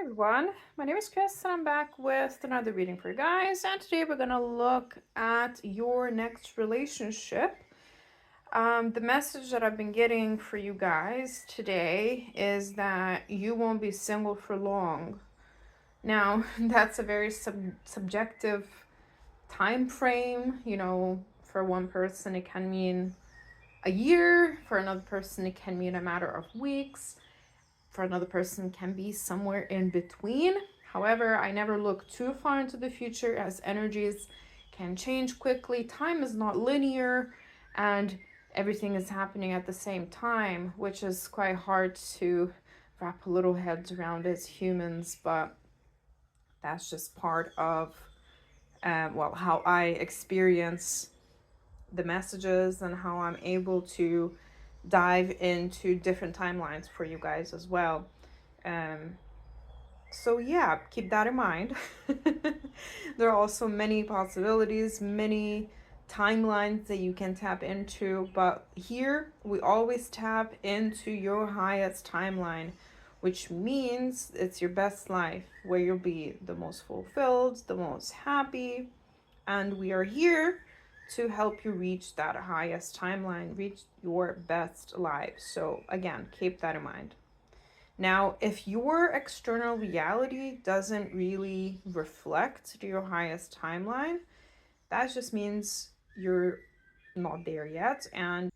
Everyone, my name is Chris and I'm back with another reading for you guys, and today we're going to look at your next relationship. The message that I've been getting for you guys today is that you won't be single for long. Now, that's a very subjective time frame. For one person it can mean a year, for another person it can mean a matter of weeks, for another person can be somewhere in between. However, I never look too far into the future as energies can change quickly. Time is not linear and everything is happening at the same time, which is quite hard to wrap a little heads around as humans, but that's just part of how I experience the messages and how I'm able to dive into different timelines for you guys as well. So yeah, keep that in mind. There are also many possibilities, many timelines that you can tap into, but here we always tap into your highest timeline, which means it's your best life, where you'll be the most fulfilled, the most happy, and we are here to help you reach that highest timeline, reach your best life. So again, keep that in mind. Now, if your external reality doesn't really reflect your highest timeline, that just means you're not there yet. And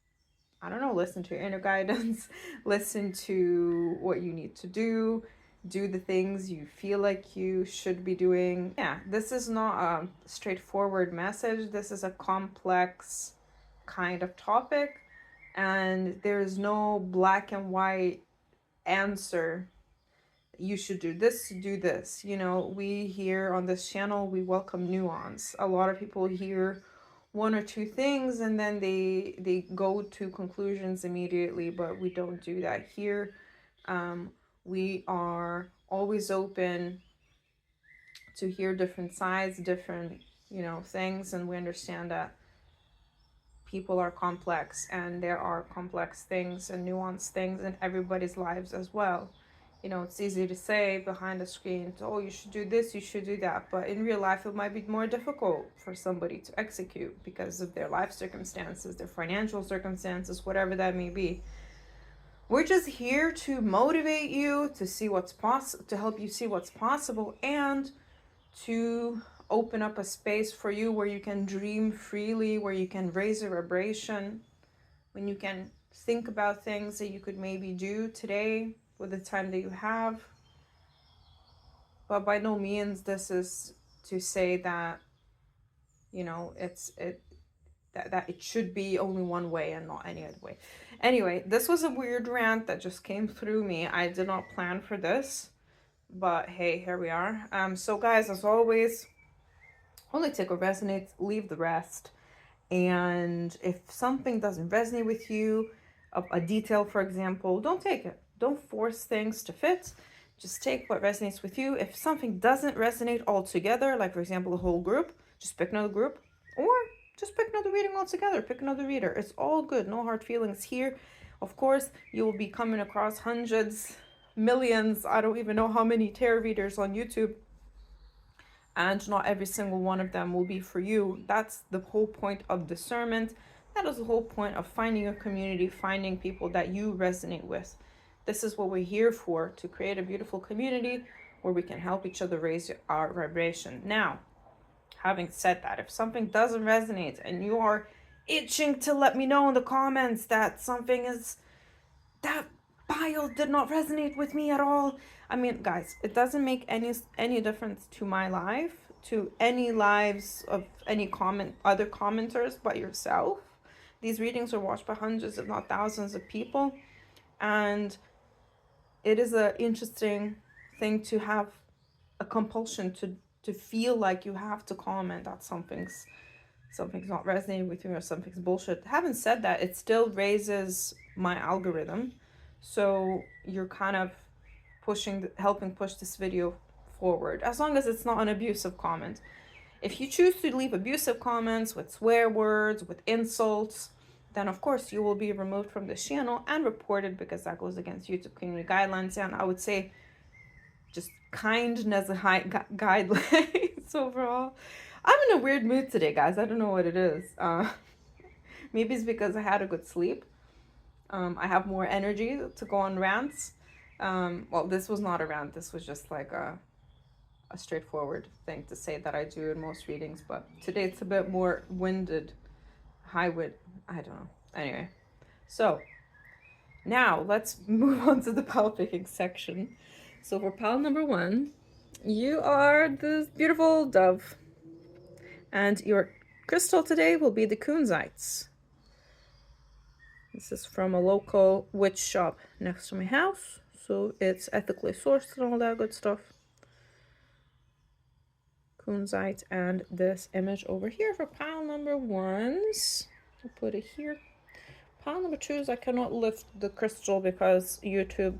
I don't know, listen to your inner guidance, listen to what you need to do the things you feel like you should be doing. Yeah, this is not a straightforward message. This is a complex kind of topic, and there's no black and white answer. You should do this to do this. We here on this channel, we welcome nuance. A lot of people hear one or two things and then they go to conclusions immediately, but we don't do that here. We are always open to hear different sides, different things, and we understand that people are complex and there are complex things and nuanced things in everybody's lives as well. It's easy to say behind the screen, oh, you should do this, you should do that. But in real life, it might be more difficult for somebody to execute because of their life circumstances, their financial circumstances, whatever that may be. We're just here to motivate you, to see what's possible, to help you see what's possible, and to open up a space for you where you can dream freely, where you can raise a vibration, when you can think about things that you could maybe do today with the time that you have. But by no means this is to say that that it should be only one way and not any other way. Anyway, this was a weird rant that just came through me. I did not plan for this, but hey, here we are. So guys, as always, only take what resonates, leave the rest. And if something doesn't resonate with you, a detail, for example, don't take it. Don't force things to fit. Just take what resonates with you. If something doesn't resonate altogether, like for example, the whole group, just pick another group, or just pick another reading altogether. Pick another reader. It's all good. No hard feelings here. Of course, you will be coming across hundreds, millions, I don't even know how many tarot readers on YouTube, and not every single one of them will be for you. That's the whole point of discernment. That is the whole point of finding a community, finding people that you resonate with. This is what we're here for, to create a beautiful community where we can help each other raise our vibration. Now, having said that, if something doesn't resonate and you are itching to let me know in the comments that that bio did not resonate with me at all. I mean, guys, it doesn't make any difference to my life, to any lives of any other commenters but yourself. These readings are watched by hundreds, if not thousands of people, and it is an interesting thing to have a compulsion to feel like you have to comment that something's not resonating with you or something's bullshit. Having said that, it still raises my algorithm, so you're kind of helping push this video forward, as long as it's not an abusive comment. If you choose to leave abusive comments with swear words, with insults, then of course you will be removed from this channel and reported, because that goes against YouTube community guidelines. And I would say just kindness guidelines overall. I'm in a weird mood today, guys. I don't know what it is. Maybe it's because I had a good sleep. I have more energy to go on rants. Well, this was not a rant. This was just like a straightforward thing to say that I do in most readings. But today it's a bit more winded, high wind. I don't know. Anyway, so now let's move on to the pile picking section. So for pile number 1, you are this beautiful dove. And your crystal today will be the Kunzites. This is from a local witch shop next to my house. So it's ethically sourced and all that good stuff. Kunzite, and this image over here for pile number 1s. I'll put it here. Pile number 2s, I cannot lift the crystal because YouTube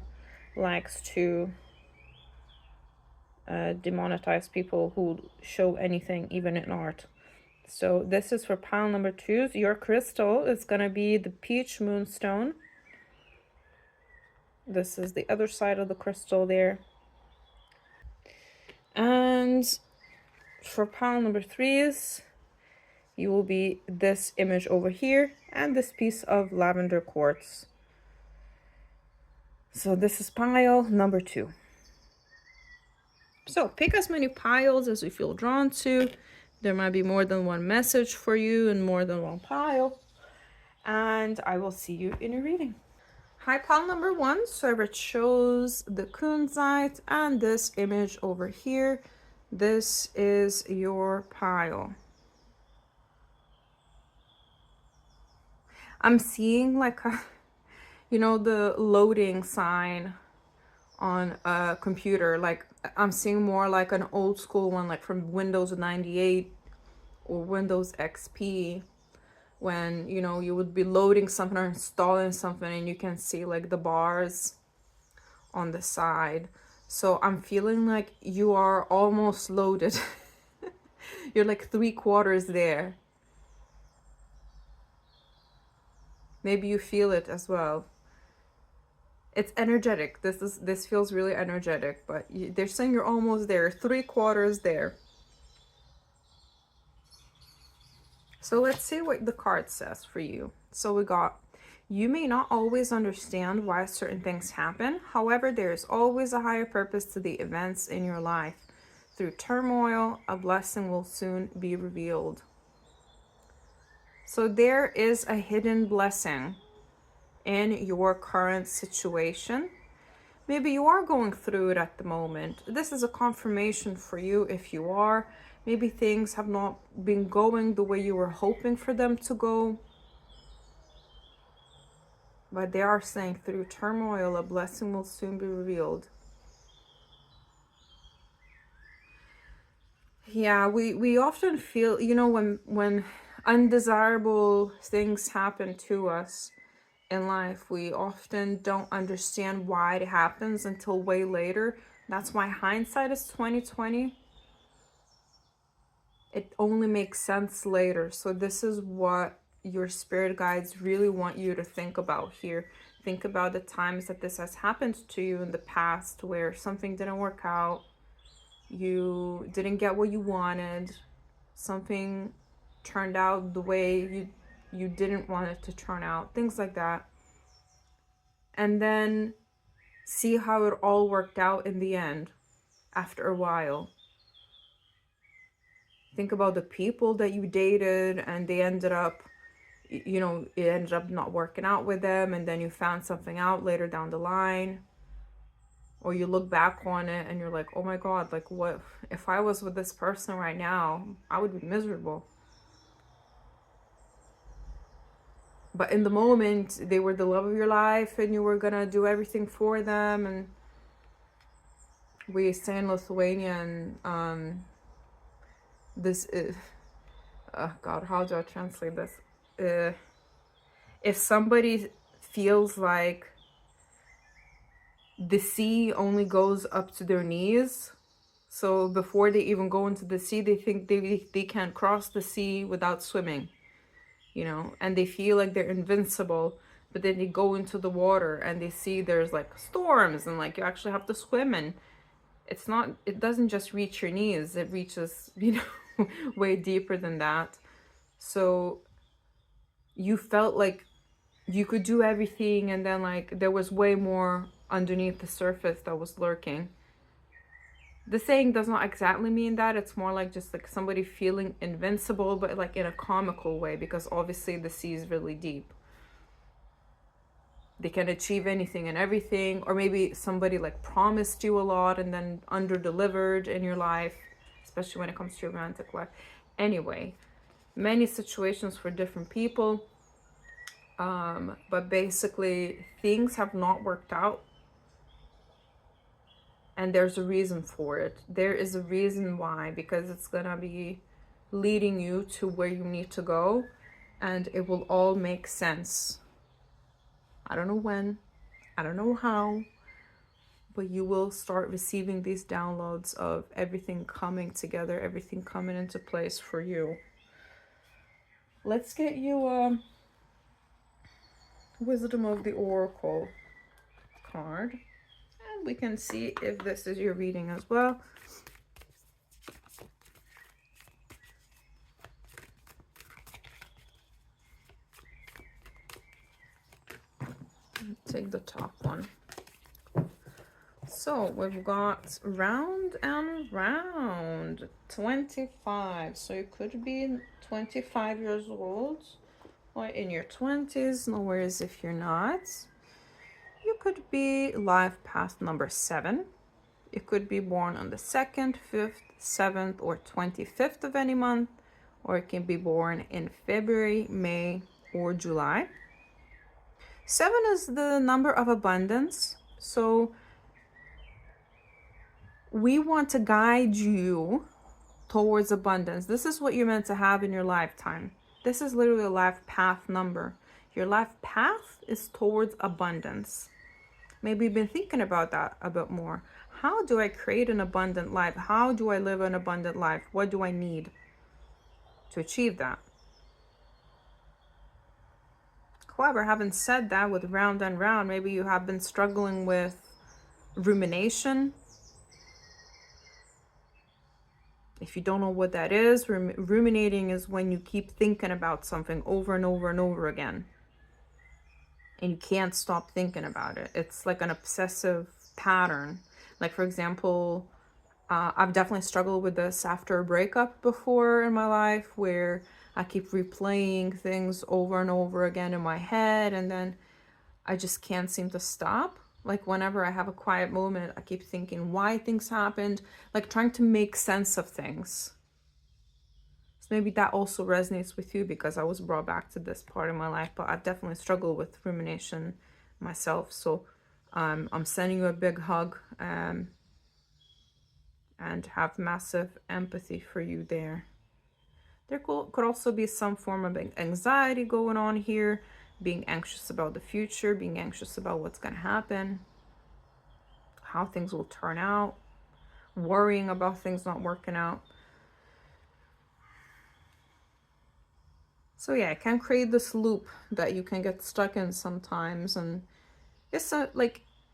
likes to demonetize people who show anything, even in art. So this is for pile number 2s. Your crystal is gonna be the Peach Moonstone. This is the other side of the crystal there. And for pile number 3s, you will be this image over here and this piece of Lavender Quartz. So this is pile number 2. So pick as many piles as you feel drawn to. There might be more than one message for you and more than one pile. And I will see you in a reading. Hi, pile number 1. So it shows the Kunzite and this image over here. This is your pile. I'm seeing like a, you know, the loading sign on a computer. Like I'm seeing more like an old school one, like from Windows 98 or Windows XP, when, you know, you would be loading something or installing something and you can see like the bars on the side. So I'm feeling like you are almost loaded. You're like 3/4 there. Maybe you feel it as well. It's energetic. This feels really energetic, but they're saying you're almost there, 3/4 there. So let's see what the card says for you. So we got, you may not always understand why certain things happen. However, there is always a higher purpose to the events in your life. Through turmoil, a blessing will soon be revealed. So there is a hidden blessing in your current situation. Maybe you are going through it at the moment. This is a confirmation for you if you are. Maybe things have not been going the way you were hoping for them to go. But they are saying through turmoil, a blessing will soon be revealed. Yeah, we often feel, you know, when undesirable things happen to us in life, we often don't understand why it happens until way later. That's why hindsight is 2020. It only makes sense later. So this is what your spirit guides really want you to think about here. Think about the times that this has happened to you in the past where something didn't work out, you didn't get what you wanted, something turned out the way you didn't want it to turn out, things like that. And then see how it all worked out in the end after a while. Think about the people that you dated and they ended up, you know, it ended up not working out with them, and then you found something out later down the line. Or you look back on it and you're like, oh my God, like what if I was with this person right now, I would be miserable. But in the moment, they were the love of your life and you were gonna do everything for them. And we say in Lithuanian, this is, oh God, how do I translate this? If somebody feels like the sea only goes up to their knees, so before they even go into the sea, they think they can't cross the sea without swimming, you know, and they feel like they're invincible. But then they go into the water and they see there's like storms and like you actually have to swim, and it doesn't just reach your knees, it reaches, you know, way deeper than that. So you felt like you could do everything, and then like there was way more underneath the surface that was lurking. The saying does not exactly mean that. It's more like just like somebody feeling invincible, but like in a comical way, because obviously the sea is really deep. They can achieve anything and everything, or maybe somebody like promised you a lot and then under delivered in your life, especially when it comes to your romantic life. Anyway, many situations for different people, but basically things have not worked out, and there's a reason for it. There is a reason why, because it's gonna be leading you to where you need to go, and it will all make sense. I don't know when, I don't know how, but you will start receiving these downloads of everything coming together, everything coming into place for you. Let's get you a Wisdom of the Oracle card, and we can see if this is your reading as well. Take the top one. So we've got round and round, 25. So you could be 25 years old or in your 20s, no worries if you're not. You could be life path number 7. You could be born on the 2nd, 5th, 7th, or 25th of any month, or it can be born in February, May, or July. 7 is the number of abundance. So we want to guide you towards abundance. This is what you're meant to have in your lifetime. This is literally a life path number. Your life path is towards abundance. Maybe you've been thinking about that a bit more. How do I create an abundant life? How do I live an abundant life? What do I need to achieve that? However, having said that, with round and round, maybe you have been struggling with rumination. If you don't know what that is, ruminating is when you keep thinking about something over and over and over again, and you can't stop thinking about it. It's like an obsessive pattern. Like, for example, I've definitely struggled with this after a breakup before in my life, where I keep replaying things over and over again in my head, and then I just can't seem to stop. Like, whenever I have a quiet moment, I keep thinking why things happened, like trying to make sense of things. So maybe that also resonates with you, because I was brought back to this part of my life, but I've definitely struggled with rumination myself. So I'm sending you a big hug, and have massive empathy for you there. There could also be some form of anxiety going on here, being anxious about the future, being anxious about what's going to happen, how things will turn out, worrying about things not working out. So yeah, it can create this loop that you can get stuck in sometimes, and it's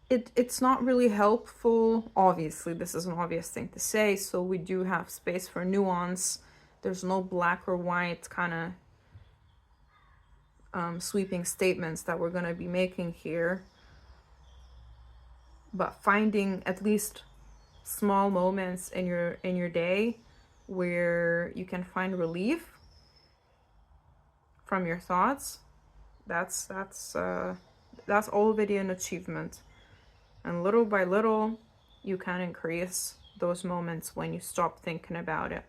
it's not really helpful. Obviously, this is an obvious thing to say, so we do have space for nuance. There's no black or white kind of sweeping statements that we're going to be making here, but finding at least small moments in your day where you can find relief from your thoughts, that's already an achievement. And little by little, you can increase those moments when you stop thinking about it.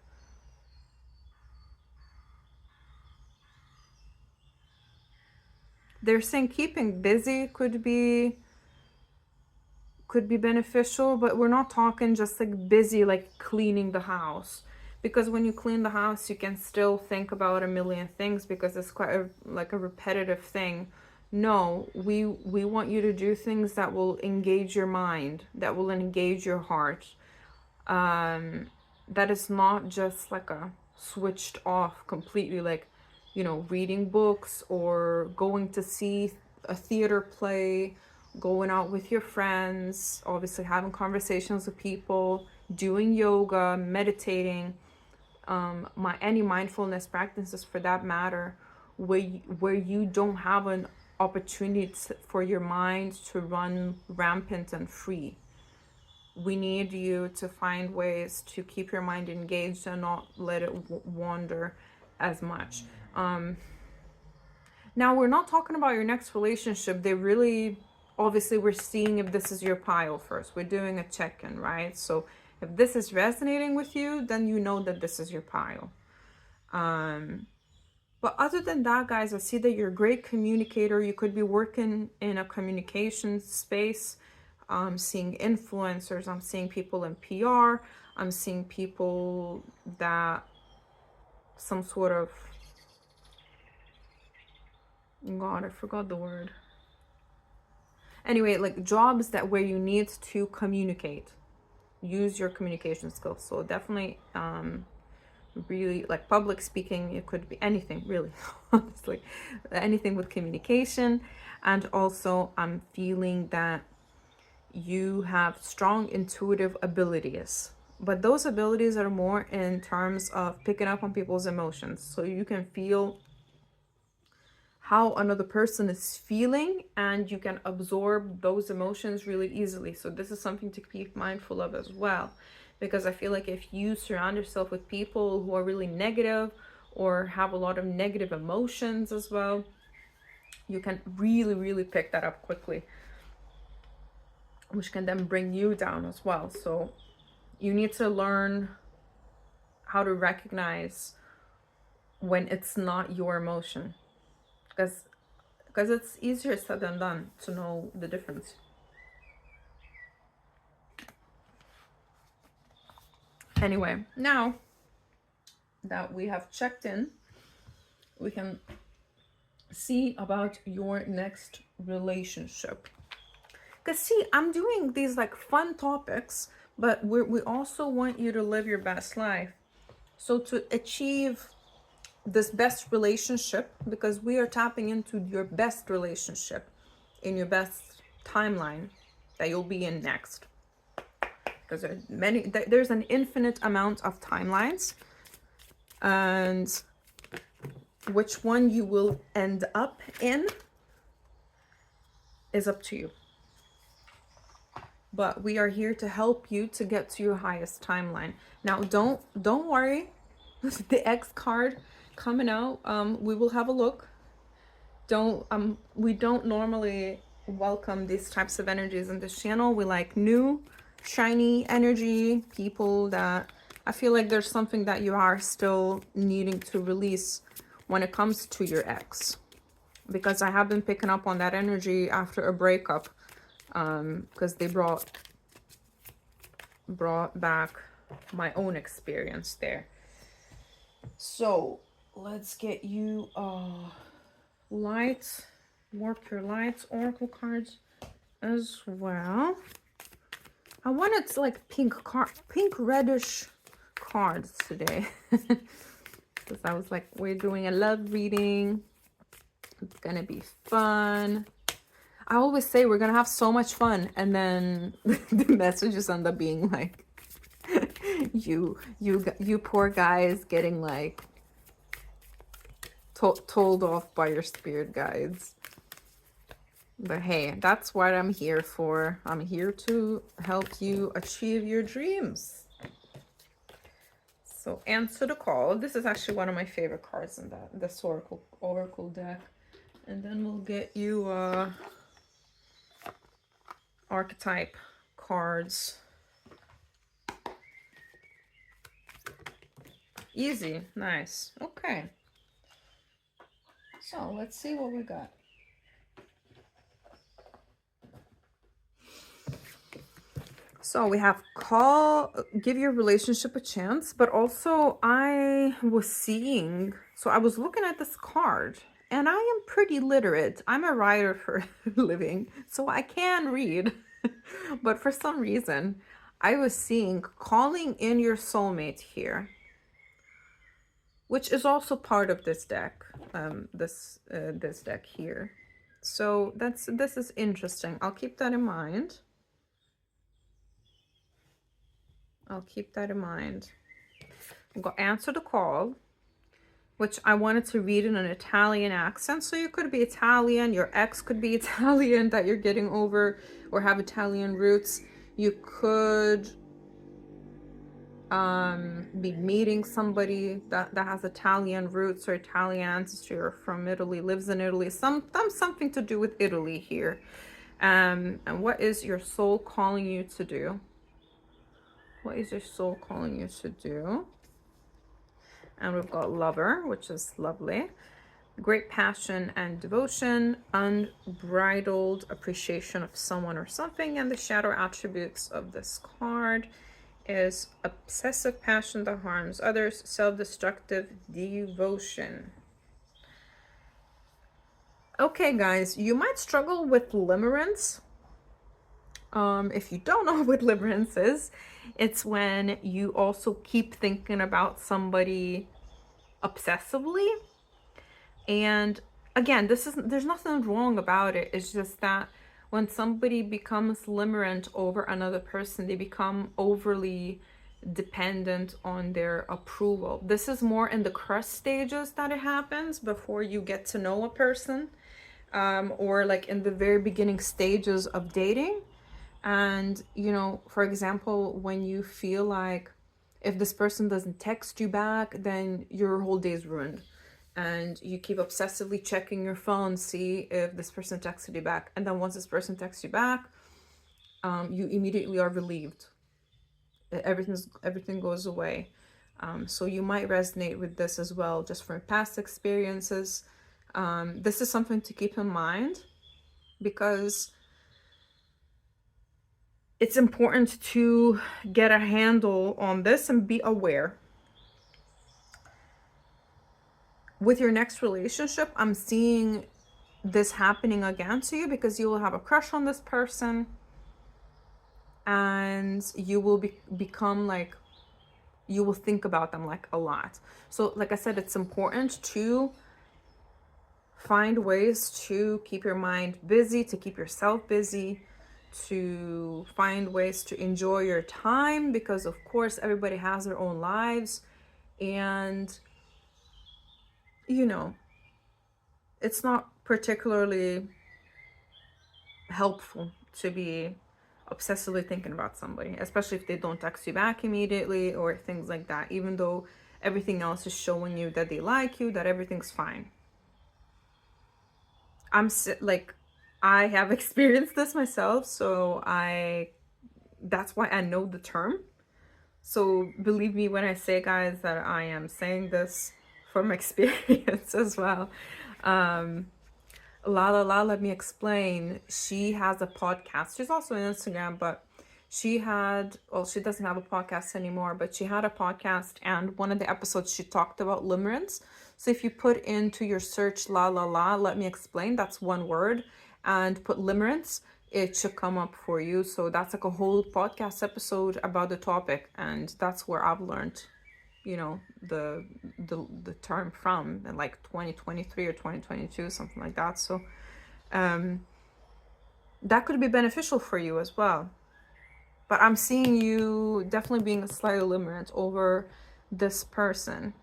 They're saying keeping busy could be beneficial, but we're not talking just like busy like cleaning the house, because when you clean the house you can still think about a million things, because it's quite a repetitive thing. No, we want you to do things that will engage your mind, that will engage your heart, that is not just like a switched off completely, like, you know, reading books or going to see a theater play going out with your friends, obviously having conversations with people, doing yoga, meditating, any mindfulness practices for that matter, where you don't have an opportunity for your mind to run rampant and free. We need you to find ways to keep your mind engaged and not let it wander as much. Now, we're not talking about your next relationship. They really, obviously, we're seeing if this is your pile first. We're doing a check-in, right? So if this is resonating with you, then you know that this is your pile. But other than that, guys, I see that you're a great communicator. You could be working in a communication space. I'm seeing influencers. I'm seeing people in PR. I'm seeing people that some sort of, God, I forgot the word. Anyway, like jobs that where you need to communicate, use your communication skills. So definitely, really like public speaking. It could be anything, really, honestly, anything with communication. And also, I'm feeling that you have strong intuitive abilities, but those abilities are more in terms of picking up on people's emotions, so you can feel how another person is feeling and you can absorb those emotions really easily. So this is something to keep mindful of as well, because I feel like if you surround yourself with people who are really negative or have a lot of negative emotions as well, you can really pick that up quickly, which can then bring you down as well. So you need to learn how to recognize when it's not your emotion, because it's easier said than done to know the difference. Anyway, now that we have checked in, we can see about your next relationship. Because see, I'm doing these like fun topics, but we also want you to live your best life. So to achieve this best relationship, because we are tapping into your best relationship in your best timeline that you'll be in next, because there's an infinite amount of timelines, and which one you will end up in is up to you. But we are here to help you to get to your highest timeline. Now, don't worry, the X card coming out, we will have a look. We don't normally welcome these types of energies in this channel. We like new, shiny energy, people that I feel like there's something that you are still needing to release when it comes to your ex, because I have been picking up on that energy after a breakup, because they brought back my own experience there. So let's get you lights, warp your lights, oracle cards as well. I wanted like pink reddish cards today, because I was like, we're doing a love reading, it's gonna be fun. I always say we're gonna have so much fun, and then the messages end up being like, you poor guys getting like told off by your spirit guides. But hey, that's what I'm here for. I'm here to help you achieve your dreams. So answer the call. This is actually one of my favorite cards in this oracle deck. And then we'll get you archetype cards. Easy, nice. Okay. So let's see what we got. So we have give your relationship a chance, but also I was seeing, so I was looking at this card, and I am pretty literate. I'm a writer for a living, so I can read. But for some reason, I was seeing calling in your soulmate here, which is also part of this deck, this deck here. So this is interesting. I'll keep that in mind. I'll keep that in mind. I'm going to answer the call, which I wanted to read in an Italian accent. So you could be Italian, your ex could be Italian that you're getting over or have Italian roots. You could be meeting somebody that has Italian roots or Italian ancestry or from Italy, lives in Italy, something to do with Italy here. And what is your soul calling you to do? What is your soul calling you to do? And we've got lover, which is lovely. Great passion and devotion, unbridled appreciation of someone or something. And the shadow attributes of this card is obsessive passion that harms others, self-destructive devotion. Okay, guys, you might struggle with limerence. If you don't know what limerence is, it's when you also keep thinking about somebody obsessively. And again, there's nothing wrong about it. It's just that when somebody becomes limerent over another person, they become overly dependent on their approval. This is more in the crush stages that it happens before you get to know a person, or like in the very beginning stages of dating. And, you know, for example, when you feel like if this person doesn't text you back, then your whole day is ruined. And you keep obsessively checking your phone, see if this person texted you back. And then once this person texts you back, you immediately are relieved. Everything goes away. So you might resonate with this as well, just from past experiences. This is something to keep in mind, because it's important to get a handle on this and be aware. With your next relationship, I'm seeing this happening again to you, because you will have a crush on this person and you will become like, you will think about them like a lot. So like I said, it's important to find ways to keep your mind busy, to keep yourself busy, to find ways to enjoy your time, because of course everybody has their own lives. And you know, it's not particularly helpful to be obsessively thinking about somebody, especially if they don't text you back immediately or things like that, even though everything else is showing you that they like you, that everything's fine. I have experienced this myself, so that's why I know the term. So believe me when I say, guys, that I am saying this from experience as well. Let me explain. She has a podcast. She's also on Instagram, but she doesn't have a podcast anymore, but she had a podcast, and one of the episodes she talked about limerence. So if you put into your search let me explain, that's one word, and put limerence, it should come up for you. So that's like a whole podcast episode about the topic, and that's where I've learned, you know, the term from, in like 2023 or 2022, something like that. So that could be beneficial for you as well. But I'm seeing you definitely being slightly limerent over this person.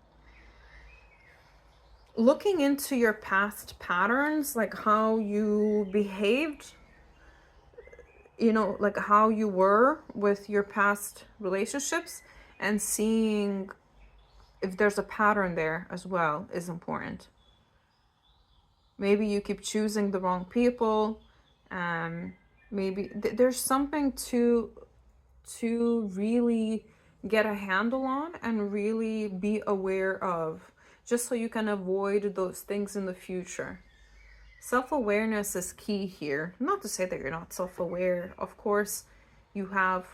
Looking into your past patterns, like how you behaved, you know, like how you were with your past relationships, and seeing if there's a pattern there as well is important. Maybe you keep choosing the wrong people. Maybe there's something to really get a handle on and really be aware of, just so you can avoid those things in the future. Self-awareness is key here. Not to say that you're not self-aware. Of course, you have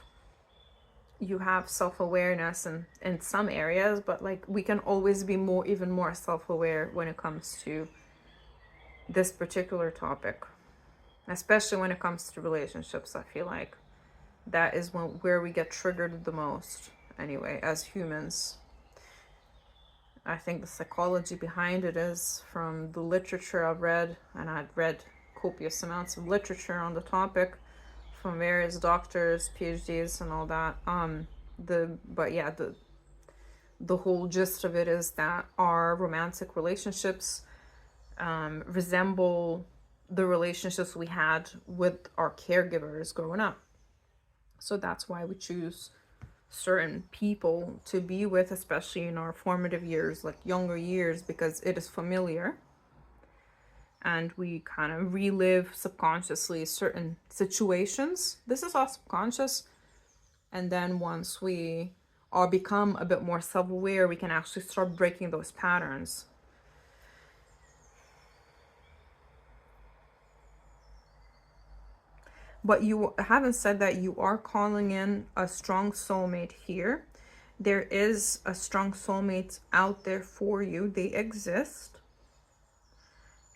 self-awareness in some areas, but like we can always be even more self-aware when it comes to this particular topic, especially when it comes to relationships. I feel like that is where we get triggered the most anyway, as humans. I think the psychology behind it is from the literature I've read, and I've read copious amounts of literature on the topic from various doctors, PhDs, and all that. But yeah, the whole gist of it is that our romantic relationships resemble the relationships we had with our caregivers growing up. So that's why we choose certain people to be with, especially in our formative years, like younger years, because it is familiar. And we kind of relive subconsciously certain situations. This is all subconscious. And then once we all become a bit more self-aware, we can actually start breaking those patterns. But you haven't said that you are calling in a strong soulmate here. There is a strong soulmate out there for you. They exist.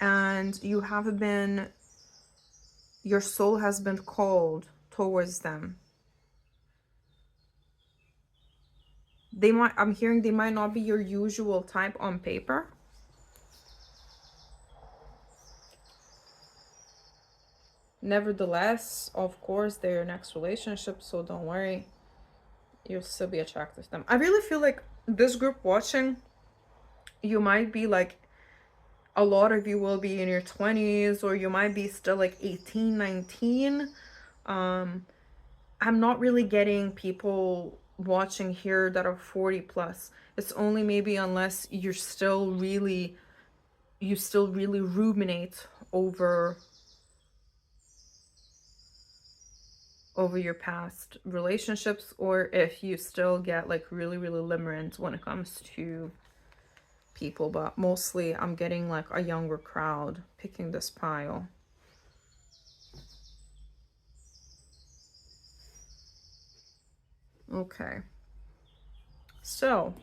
And you have been, your soul has been called towards them. They might, I'm hearing they might not be your usual type on paper. Nevertheless, of course, they're your next relationship, so don't worry. You'll still be attracted to them. I really feel like this group watching, you might be like, a lot of you will be in your 20s, or you might be still like 18, 19. I'm not really getting people watching here that are 40 plus. It's only maybe unless you still really ruminate over your past relationships, or if you still get like really limerent when it comes to people. But mostly I'm getting like a younger crowd picking this pile. Okay, so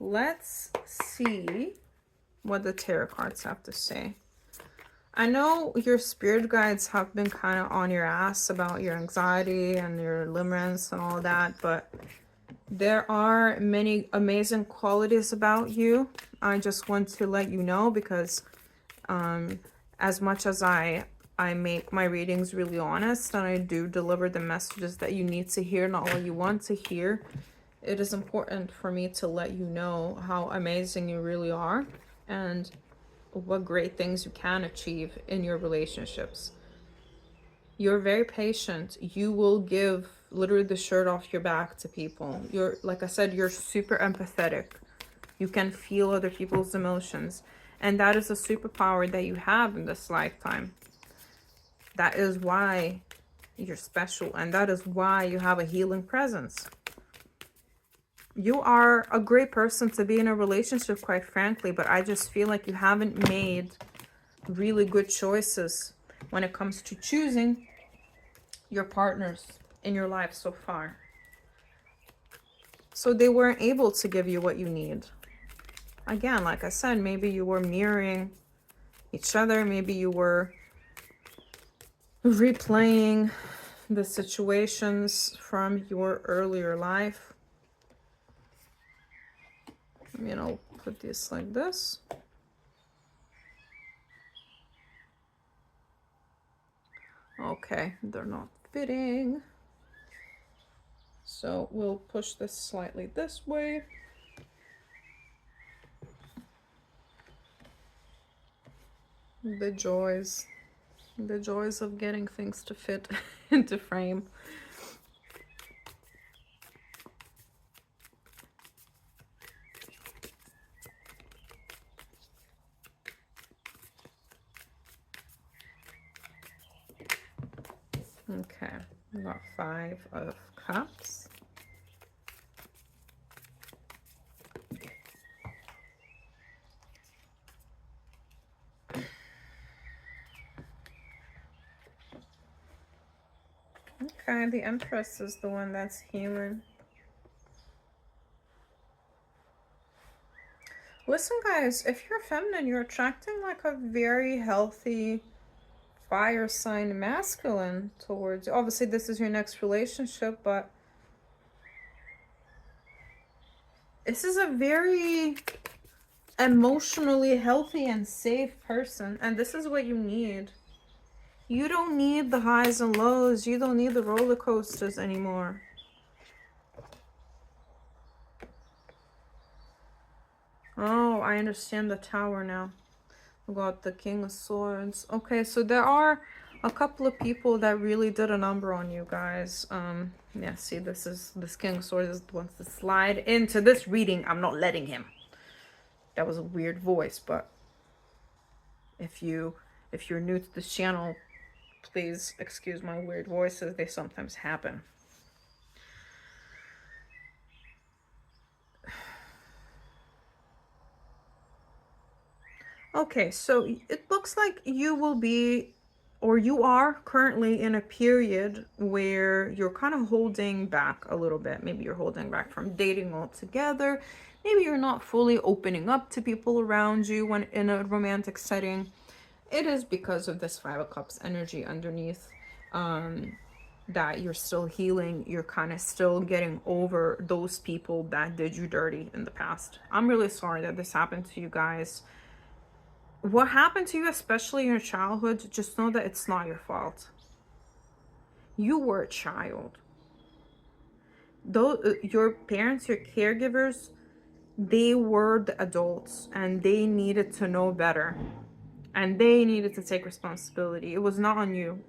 let's see what the tarot cards have to say. I know your spirit guides have been kind of on your ass about your anxiety and your limerence and all that, but there are many amazing qualities about you. I just want to let you know, because as much as I make my readings really honest, and I do deliver the messages that you need to hear, not what you want to hear, it is important for me to let you know how amazing you really are and what great things you can achieve in your relationships. You're very patient. You will give literally the shirt off your back to people. You're, like I said, you're super empathetic. You can feel other people's emotions. And that is a superpower that you have in this lifetime. That is why you're special. And that is why you have a healing presence. You are a great person to be in a relationship, quite frankly, but I just feel like you haven't made really good choices when it comes to choosing your partners in your life so far. So they weren't able to give you what you need. Again, like I said, maybe you were mirroring each other. Maybe you were replaying the situations from your earlier life. You know, put this like this. Okay, they're not fitting. So we'll push this slightly this way. The joys of getting things to fit into frame. Okay, we got 5 of Cups. Okay, the Empress is the one that's human. Listen, guys, if you're feminine, you're attracting like a very healthy fire sign masculine towards you. Obviously, this is your next relationship, but this is a very emotionally healthy and safe person. And this is what you need. You don't need the highs and lows. You don't need the roller coasters anymore. Oh, I understand the Tower now. We got the King of Swords. Okay, so there are a couple of people that really did a number on you guys. Yeah, see, this King of Swords wants to slide into this reading. I'm not letting him. That was a weird voice, but if you're new to this channel, please excuse my weird voices. They sometimes happen. Okay, so it looks like you will be, or you are currently in a period where you're kind of holding back a little bit. Maybe you're holding back from dating altogether. Maybe you're not fully opening up to people around you when in a romantic setting. It is because of this Five of Cups energy underneath, that you're still healing. You're kind of still getting over those people that did you dirty in the past. I'm really sorry that this happened to you guys. What happened to you, especially in your childhood, just know that it's not your fault. You were a child. Though your parents, your caregivers, they were the adults and they needed to know better. And they needed to take responsibility. It was not on you.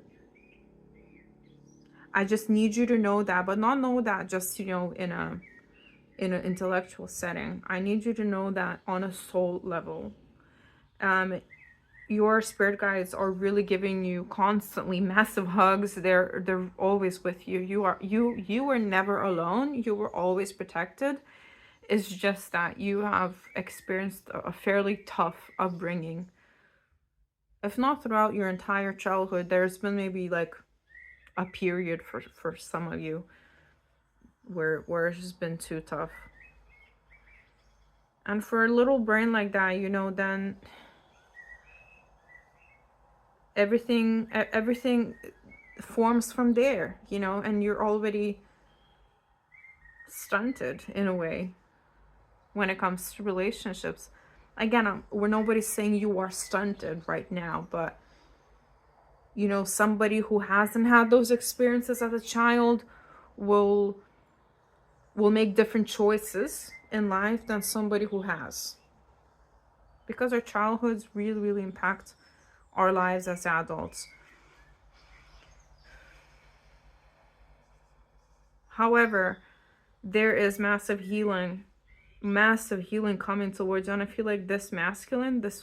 I just need you to know that, but not know that just, in an intellectual setting. I need you to know that on a soul level. Your spirit guides are really giving you constantly massive hugs. They're always with you. You were never alone. You were always protected. It's just that you have experienced a fairly tough upbringing. If not throughout your entire childhood, there's been maybe like a period for some of you where it's just been too tough. And for a little brain like that, then everything forms from there, and you're already stunted in a way when it comes to relationships. Again, we're nobody's saying you are stunted right now, but somebody who hasn't had those experiences as a child will make different choices in life than somebody who has, because our childhoods really, really impact our lives as adults. However, there is massive healing coming towards you. And I feel like this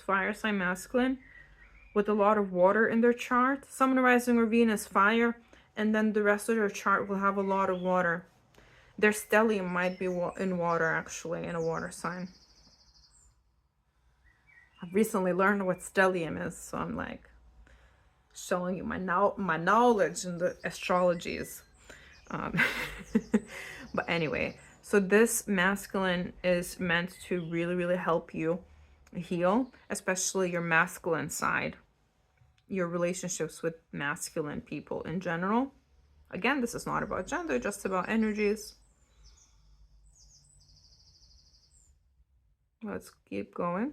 fire sign masculine, with a lot of water in their chart, Sun, Rising, or Venus fire, and then the rest of their chart will have a lot of water. Their stellium might be in water, actually, in a water sign. I've recently learned what stellium is, so I'm like showing you my knowledge in the astrologies. But anyway, so this masculine is meant to really, really help you heal, especially your masculine side, your relationships with masculine people in general. Again, this is not about gender, just about energies. Let's keep going.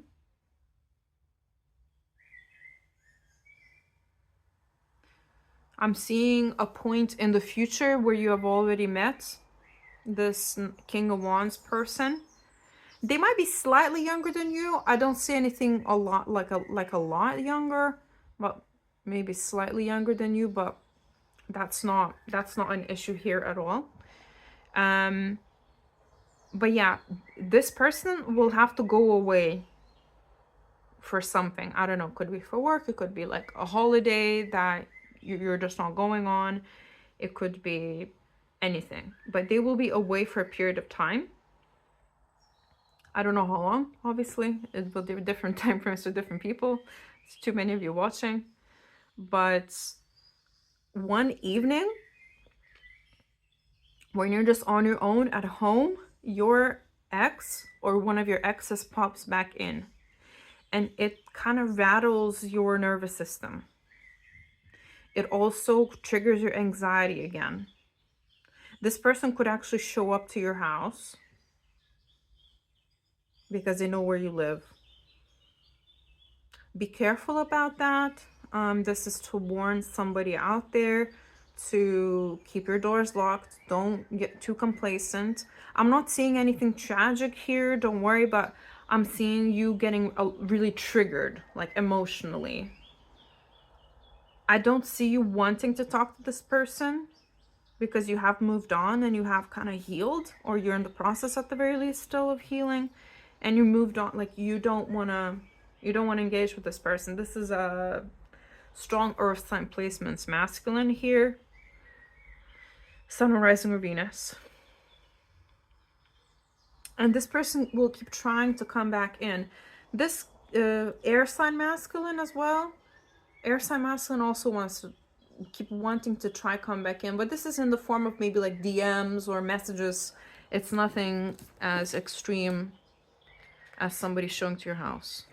I'm seeing a point in the future where you have already met this King of Wands person. They might be slightly younger than you. I don't see anything a lot like a lot younger, but maybe slightly younger than you, but that's not an issue here at all. But yeah, this person will have to go away for something. I don't know, could be for work, it could be like a holiday that you're just not going on, it could be anything, but they will be away for a period of time. I don't know how long, obviously. It will be different time frames for different people. It's too many of you watching. But one evening, when you're just on your own at home, your ex or one of your exes pops back in. And it kind of rattles your nervous system. It also triggers your anxiety again. This person could actually show up to your house because they know where you live. Be careful about that. This is to warn somebody out there to keep your doors locked. Don't get too complacent. I'm not seeing anything tragic here, don't worry, but I'm seeing you getting really triggered, like emotionally. I don't see you wanting to talk to this person because you have moved on and you have kind of healed, or you're in the process at the very least still of healing, and you moved on. Like you don't want to engage with this person. This is a strong earth sign placements, masculine here, sun rising or Venus. And this person will keep trying to come back in. This air sign masculine as well. Air sign masculine also wants to keep wanting to try come back in, but this is in the form of maybe like DMs or messages. It's nothing as extreme as somebody showing to your house.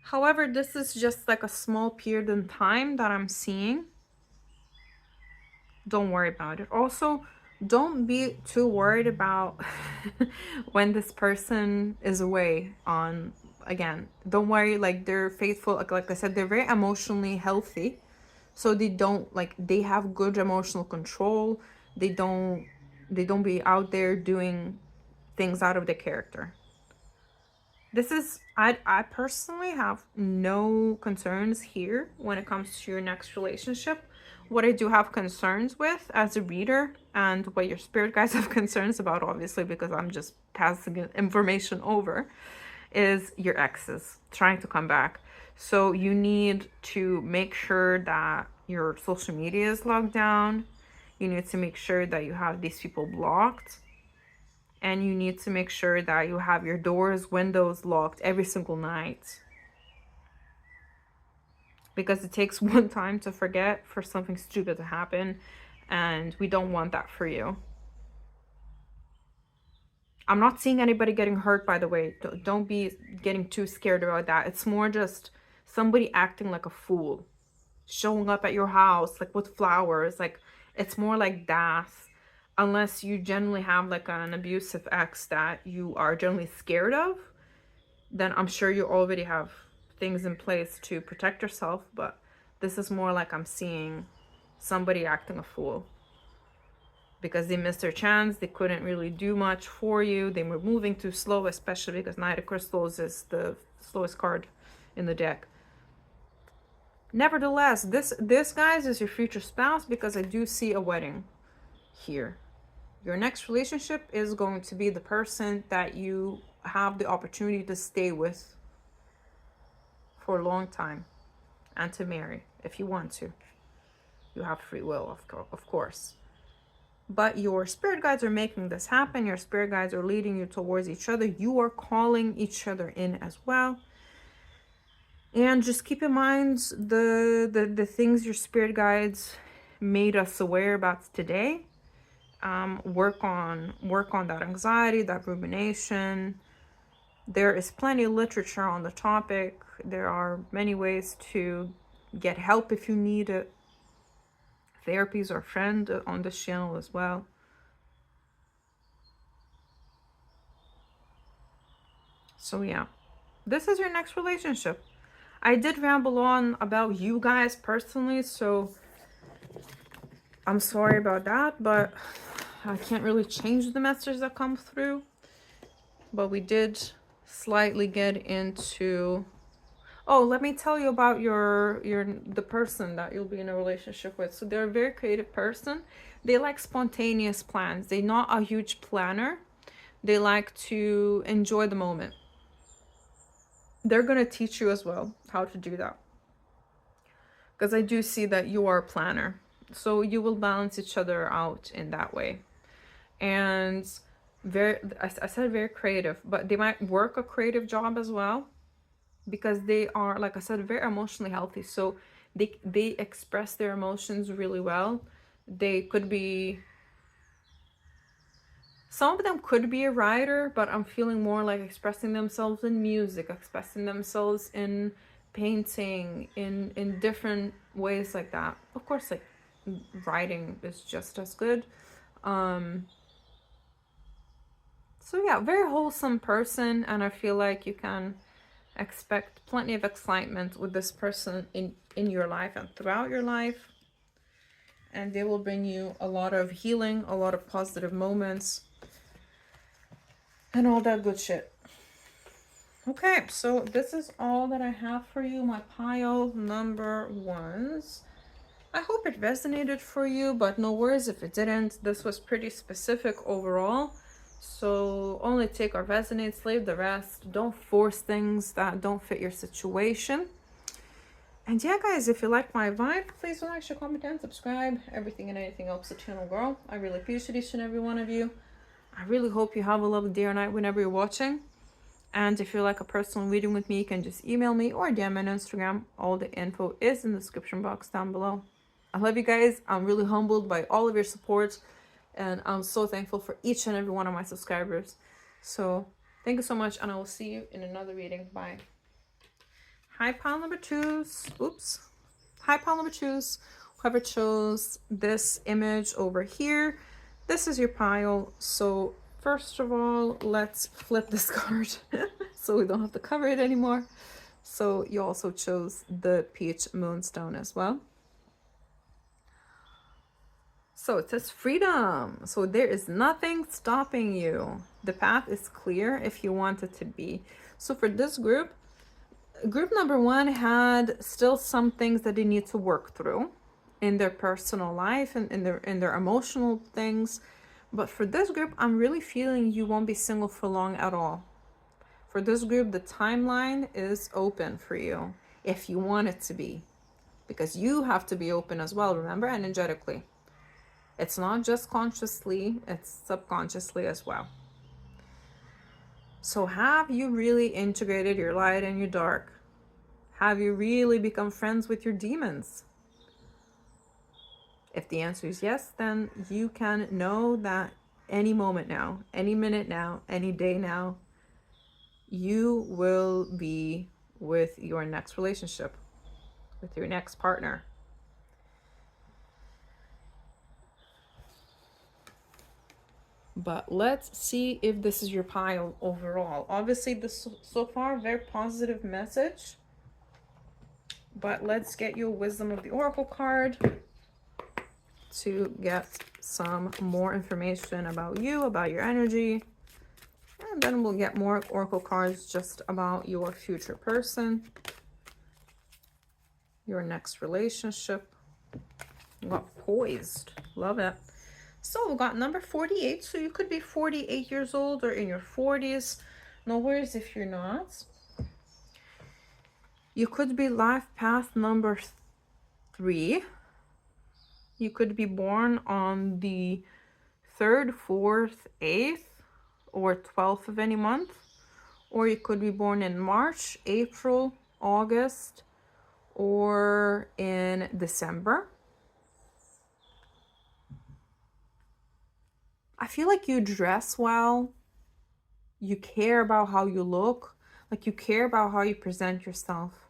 However, this is just like a small period in time that I'm seeing. Don't worry about it. Also, don't be too worried about when this person is away on, again, don't worry, like they're faithful. Like I said, they're very emotionally healthy. So they don't, like, they have good emotional control. They don't be out there doing things out of their character. This is, I personally have no concerns here when it comes to your next relationship. What I do have concerns with as a reader, and what your spirit guides have concerns about, obviously, because I'm just passing information over, is your exes trying to come back. So you need to make sure that your social media is locked down. You need to make sure that you have these people blocked. And you need to make sure that you have your doors, windows locked every single night. Because it takes one time to forget for something stupid to happen. And we don't want that for you. I'm not seeing anybody getting hurt, by the way. Don't be getting too scared about that. It's more just somebody acting like a fool. Showing up at your house, like with flowers. Like, it's more like that. Unless you generally have like an abusive ex that you are generally scared of, then I'm sure you already have things in place to protect yourself. But this is more like I'm seeing somebody acting a fool because they missed their chance. They couldn't really do much for you. They were moving too slow, especially because Knight of Crystals is the slowest card in the deck. Nevertheless, this guys is your future spouse, because I do see a wedding here. Your next relationship is going to be the person that you have the opportunity to stay with for a long time and to marry if you want to. You have free will, of course. But your spirit guides are making this happen. Your spirit guides are leading you towards each other. You are calling each other in as well. And just keep in mind the things your spirit guides made us aware about today. Work on that anxiety, that rumination. There is plenty of literature on the topic. There are many ways to get help if you need it. Therapies or friend on this channel as well. So yeah, this is your next relationship. I did ramble on about you guys personally, so I'm sorry about that, but I can't really change the message that comes through. But we did slightly get into, oh, let me tell you about the person that you'll be in a relationship with. So they're a very creative person. They like spontaneous plans. They're not a huge planner. They like to enjoy the moment. They're going to teach you as well how to do that, because I do see that you are a planner. So you will balance each other out in that way. And I said very creative, but they might work a creative job as well, because they are, like I said, very emotionally healthy. So they express their emotions really well. They could be, some of them could be a writer, but I'm feeling more like expressing themselves in music, expressing themselves in painting, in different ways like that. Of course, like writing is just as good. So yeah, very wholesome person, and I feel like you can expect plenty of excitement with this person in your life and throughout your life. And they will bring you a lot of healing, a lot of positive moments, and all that good shit. Okay, so this is all that I have for you, my pile number ones. I hope it resonated for you, but no worries if it didn't. This was pretty specific overall. So only take what resonates, leave the rest. Don't force things that don't fit your situation. And yeah, guys, if you like my vibe, please don't like, share, comment, and subscribe. Everything and anything helps the channel grow. I really appreciate each and every one of you. I really hope you have a lovely day or night whenever you're watching. And if you like a personal reading with me, you can just email me or DM me on Instagram. All the info is in the description box down below. I love you guys. I'm really humbled by all of your support. And I'm so thankful for each and every one of my subscribers. So thank you so much. And I will see you in another reading. Bye. Hi, pile number twos. Oops. Hi, pile number twos. Whoever chose this image over here, this is your pile. So first of all, let's flip this card so we don't have to cover it anymore. So you also chose the Peach Moonstone as well. So it says freedom. So there is nothing stopping you. The path is clear if you want it to be. So for this group number one had still some things that they need to work through in their personal life and in their emotional things. But for this group, I'm really feeling you won't be single for long at all. For this group, the timeline is open for you if you want it to be, because you have to be open as well, remember, energetically. It's not just consciously, it's subconsciously as well. So have you really integrated your light and your dark? Have you really become friends with your demons? If the answer is yes, then you can know that any moment now, any minute now, any day now, you will be with your next relationship, with your next partner. But let's see if this is your pile overall. Obviously, this so far, very positive message. But let's get you a Wisdom of the Oracle card to get some more information about you, about your energy. And then we'll get more Oracle cards just about your future person, your next relationship. We got Poised. Love it. So we got number 48. So you could be 48 years old or in your 40s. No worries if you're not. You could be life path number 3. You could be born on the 3rd, 4th, 8th, or 12th of any month. Or you could be born in March, April, August, or in December. I feel like you dress well. You care about how you look. Like you care about how you present yourself.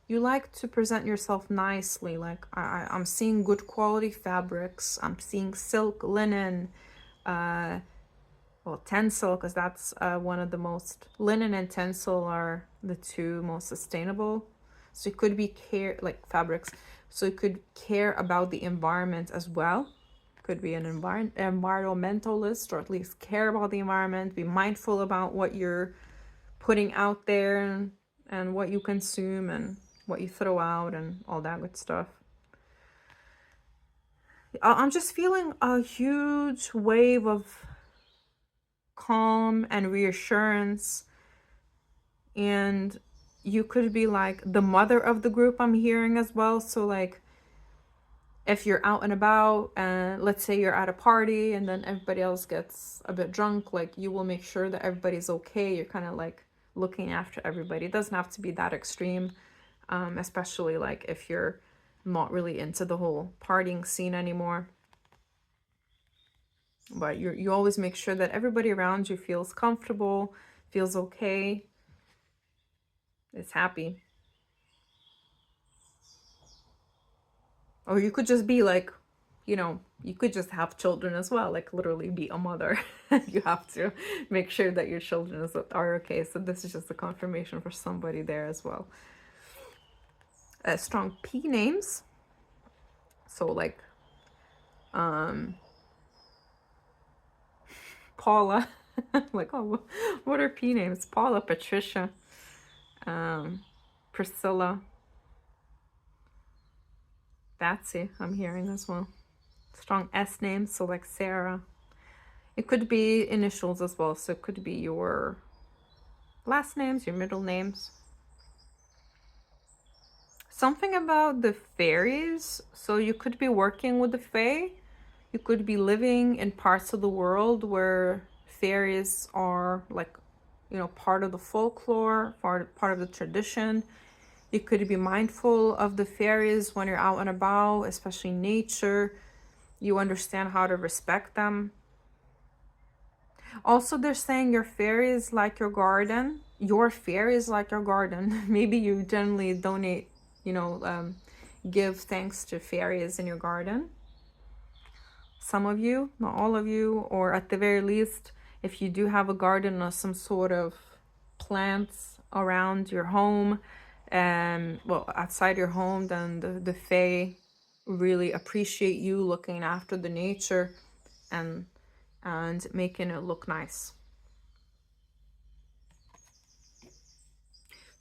You like to present yourself nicely. Like I'm seeing good quality fabrics. I'm seeing silk, linen, well, tencel, because that's one of the most, linen and tencel are the two most sustainable. So you could be like fabrics. So you could care about the environment as well. Could be an environmentalist, or at least care about the environment, be mindful about what you're putting out there and what you consume and what you throw out and all that good stuff. I'm just feeling a huge wave of calm and reassurance, and you could be like the mother of the group, I'm hearing as well. So like if you're out and about and let's say you're at a party and then everybody else gets a bit drunk, like you will make sure that everybody's okay. You're kind of like looking after everybody. It doesn't have to be that extreme, especially like if you're not really into the whole partying scene anymore. But you always make sure that everybody around you feels comfortable, feels okay, is happy. Or you could just be like you know, you could just have children as well, like literally be a mother. You have to make sure that your children are okay. So this is just a confirmation for somebody there as well. Strong P names. So like Paula. Like, oh, what are P names? Paula, Patricia, Priscilla, Betsy, I'm hearing as well. Strong S names, so like Sarah. It could be initials as well, so it could be your last names, your middle names. Something about the fairies, so you could be working with the fae. You could be living in parts of the world where fairies are like, you know, part of the folklore, part of the tradition. You could be mindful of the fairies when you're out and about, especially nature. You understand how to respect them. Also, they're saying your fairy is like your garden. Your fairy is like your garden. Maybe you generally donate, you know, give thanks to fairies in your garden. Some of you, not all of you, or at the very least, if you do have a garden or some sort of plants around your home, well, outside your home, then the fae really appreciate you looking after the nature and making it look nice.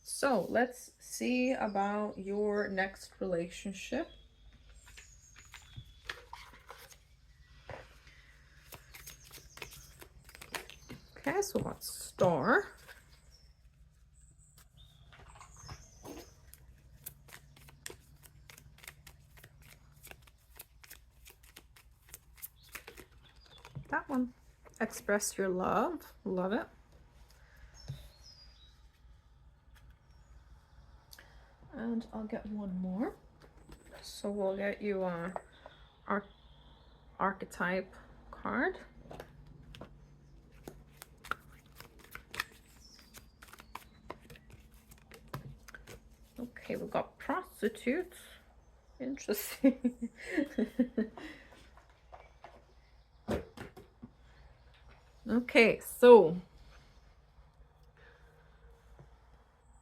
So let's see about your next relationship. Okay, so what's Star? That one. Express your love. Love it. And I'll get one more. So we'll get you a archetype card. Okay, we got prostitutes. Interesting. Okay, so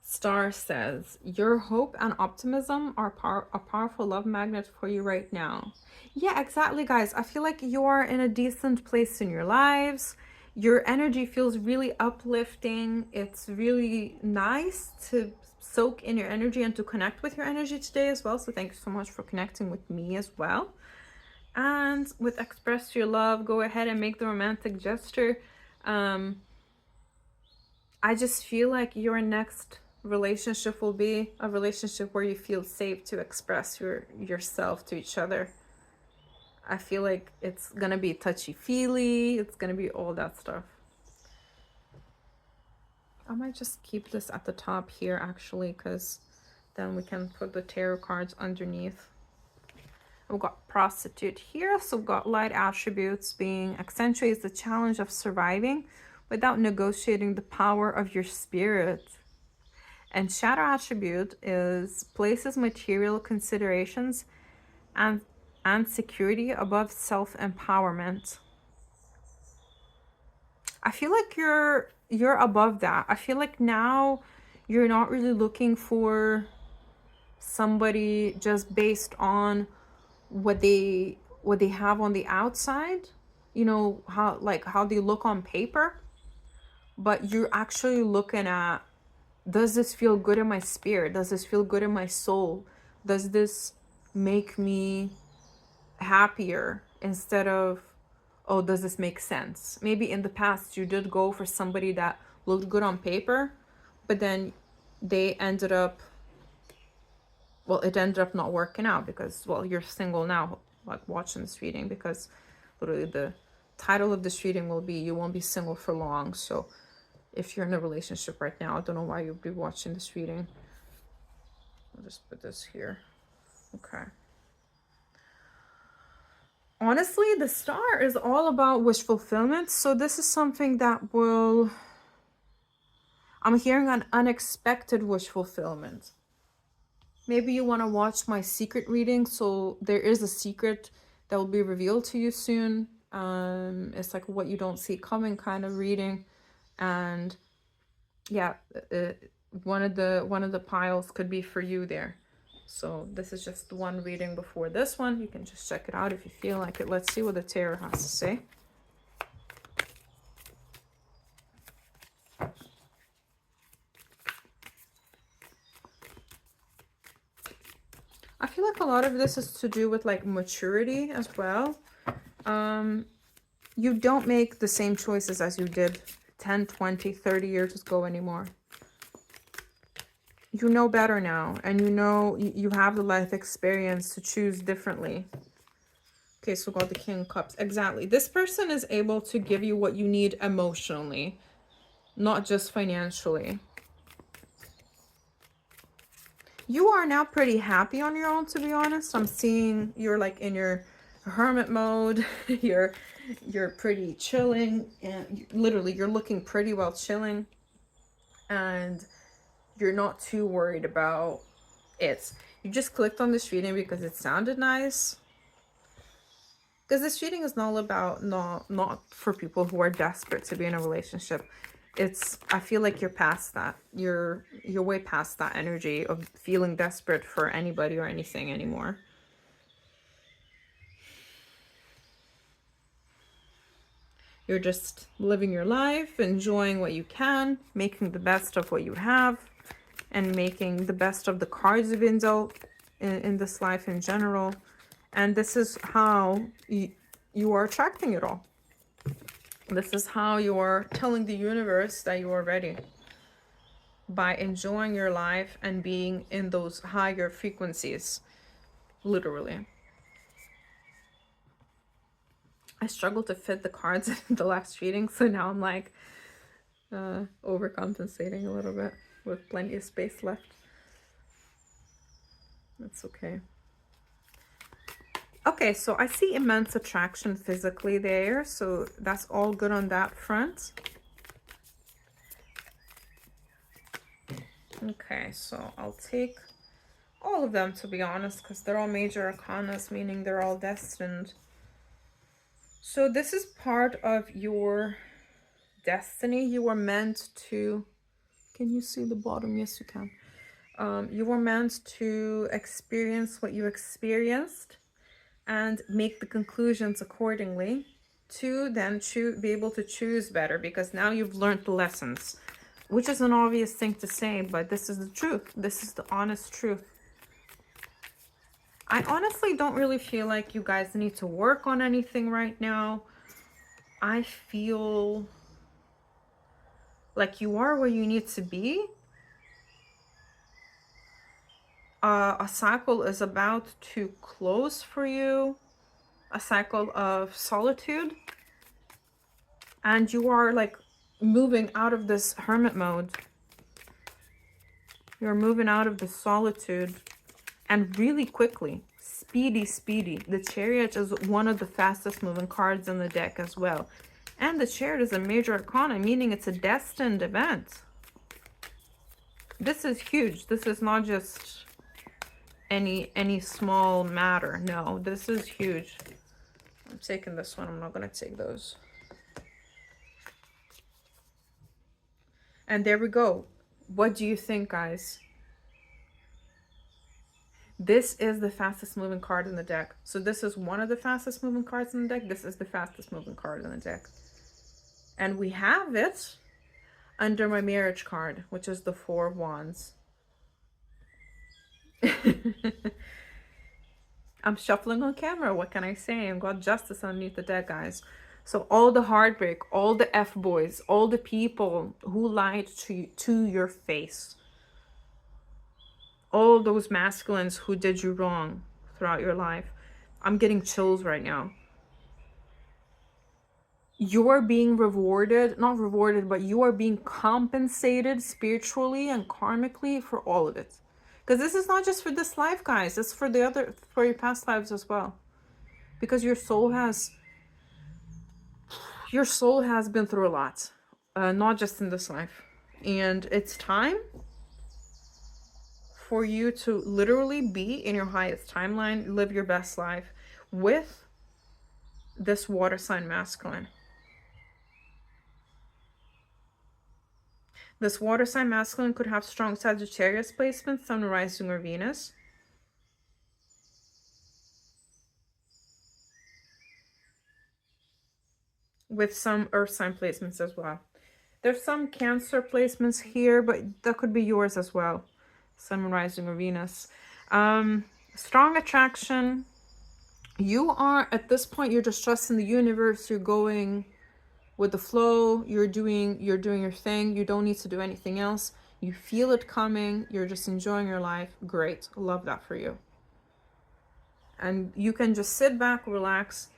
Star says, your hope and optimism are a powerful love magnet for you right now. Yeah, exactly, guys. I feel like you're in a decent place in your lives. Your energy feels really uplifting. It's really nice to soak in your energy and to connect with your energy today as well. So thank you so much for connecting with me as well. And with express your love, go ahead and make the romantic gesture. I just feel like your next relationship will be a relationship where you feel safe to express yourself to each other. I feel like it's gonna be touchy-feely, it's gonna be all that stuff. I might just keep this at the top here actually, because then we can put the tarot cards underneath. We've got prostitute here, so we've got light attributes being accentuates the challenge of surviving without negotiating the power of your spirit. And shadow attribute is places material considerations and security above self-empowerment. I feel like you're above that. I feel like now you're not really looking for somebody just based on what they have on the outside, you know, how they look on paper, but you're actually looking at, does this feel good in my spirit? Does this feel good in my soul? Does this make me happier? Instead of, oh, does this make sense? Maybe in the past you did go for somebody that looked good on paper, but then they ended up, well, it ended up not working out because, well, you're single now, like watching this reading, because literally the title of this reading will be, you won't be single for long. So if you're in a relationship right now, I don't know why you'd be watching this reading. I'll just put this here. Okay. Honestly, the star is all about wish fulfillment. So this is something that will, I'm hearing an unexpected wish fulfillment. Maybe you want to watch my secret reading. So there is a secret that will be revealed to you soon. It's like what you don't see coming kind of reading. And yeah, one of the piles could be for you there. So this is just one reading before this one. You can just check it out if you feel like it. Let's see what the tarot has to say. I feel like a lot of this is to do with like maturity as well. You don't make the same choices as you did 10, 20, 30 years ago anymore. You know better now, and you know you have the life experience to choose differently. Okay, so got the King of Cups. Exactly. This person is able to give you what you need emotionally, not just financially. You are now pretty happy on your own, to be honest. I'm seeing you're like in your hermit mode. you're pretty chilling, and literally you're looking pretty well chilling, and you're not too worried about it. You just clicked on this reading because it sounded nice. Because this reading is not about not for people who are desperate to be in a relationship. I feel like you're past that. You're way past that energy of feeling desperate for anybody or anything anymore. You're just living your life, enjoying what you can, making the best of what you have, and making the best of the cards you've been dealt in this life in general. And this is how you are attracting it all. This is how you are telling the universe that you are ready. By enjoying your life and being in those higher frequencies. Literally. I struggled to fit the cards in the last reading, so now I'm like overcompensating a little bit with plenty of space left. That's okay. Okay, so I see immense attraction physically there, so that's all good on that front. Okay, so I'll take all of them, to be honest, because they're all major arcanas, meaning they're all destined. So this is part of your destiny. You were meant to... Can you see the bottom? Yes, you can. You were meant to experience what you experienced and make the conclusions accordingly to then be able to choose better, because now you've learned the lessons, which is an obvious thing to say, but this is the truth. This is the honest truth. I honestly don't really feel like you guys need to work on anything right now. I feel like you are where you need to be. A cycle is about to close for you. A cycle of solitude. And you are like moving out of this hermit mode. You're moving out of the solitude. And really quickly. Speedy, speedy. The Chariot is one of the fastest moving cards in the deck as well. And the Chariot is a major arcana, meaning it's a destined event. This is huge. This is not just any small matter. No, this is huge. I'm taking this one. I'm not going to take those. And there we go. What do you think, guys? This is the fastest moving card in the deck. So this is one of the fastest moving cards in the deck. This is the fastest moving card in the deck. And we have it under my marriage card, which is the Four of Wands. I'm shuffling on camera. What can I say? I've got justice underneath the deck, guys. So all the heartbreak, all the F-boys, all the people who lied to your face. All those masculines who did you wrong throughout your life. I'm getting chills right now. You're being rewarded, not rewarded, but you are being compensated spiritually and karmically for all of it. Because this is not just for this life, guys. It's for your past lives as well. Because your soul has been through a lot. Not just in this life. And it's time for you to literally be in your highest timeline, live your best life with this water sign masculine. This water sign masculine could have strong Sagittarius placement, Sun, Rising, or Venus. With some earth sign placements as well. There's some Cancer placements here, but that could be yours as well. Sun, Rising, or Venus. Strong attraction. You are, at this point, you're just trusting the universe. You're going with the flow. You're doing your thing. You don't need to do anything else. You feel it coming. You're just enjoying your life. Great. Love that for you. And you can just sit back, relax,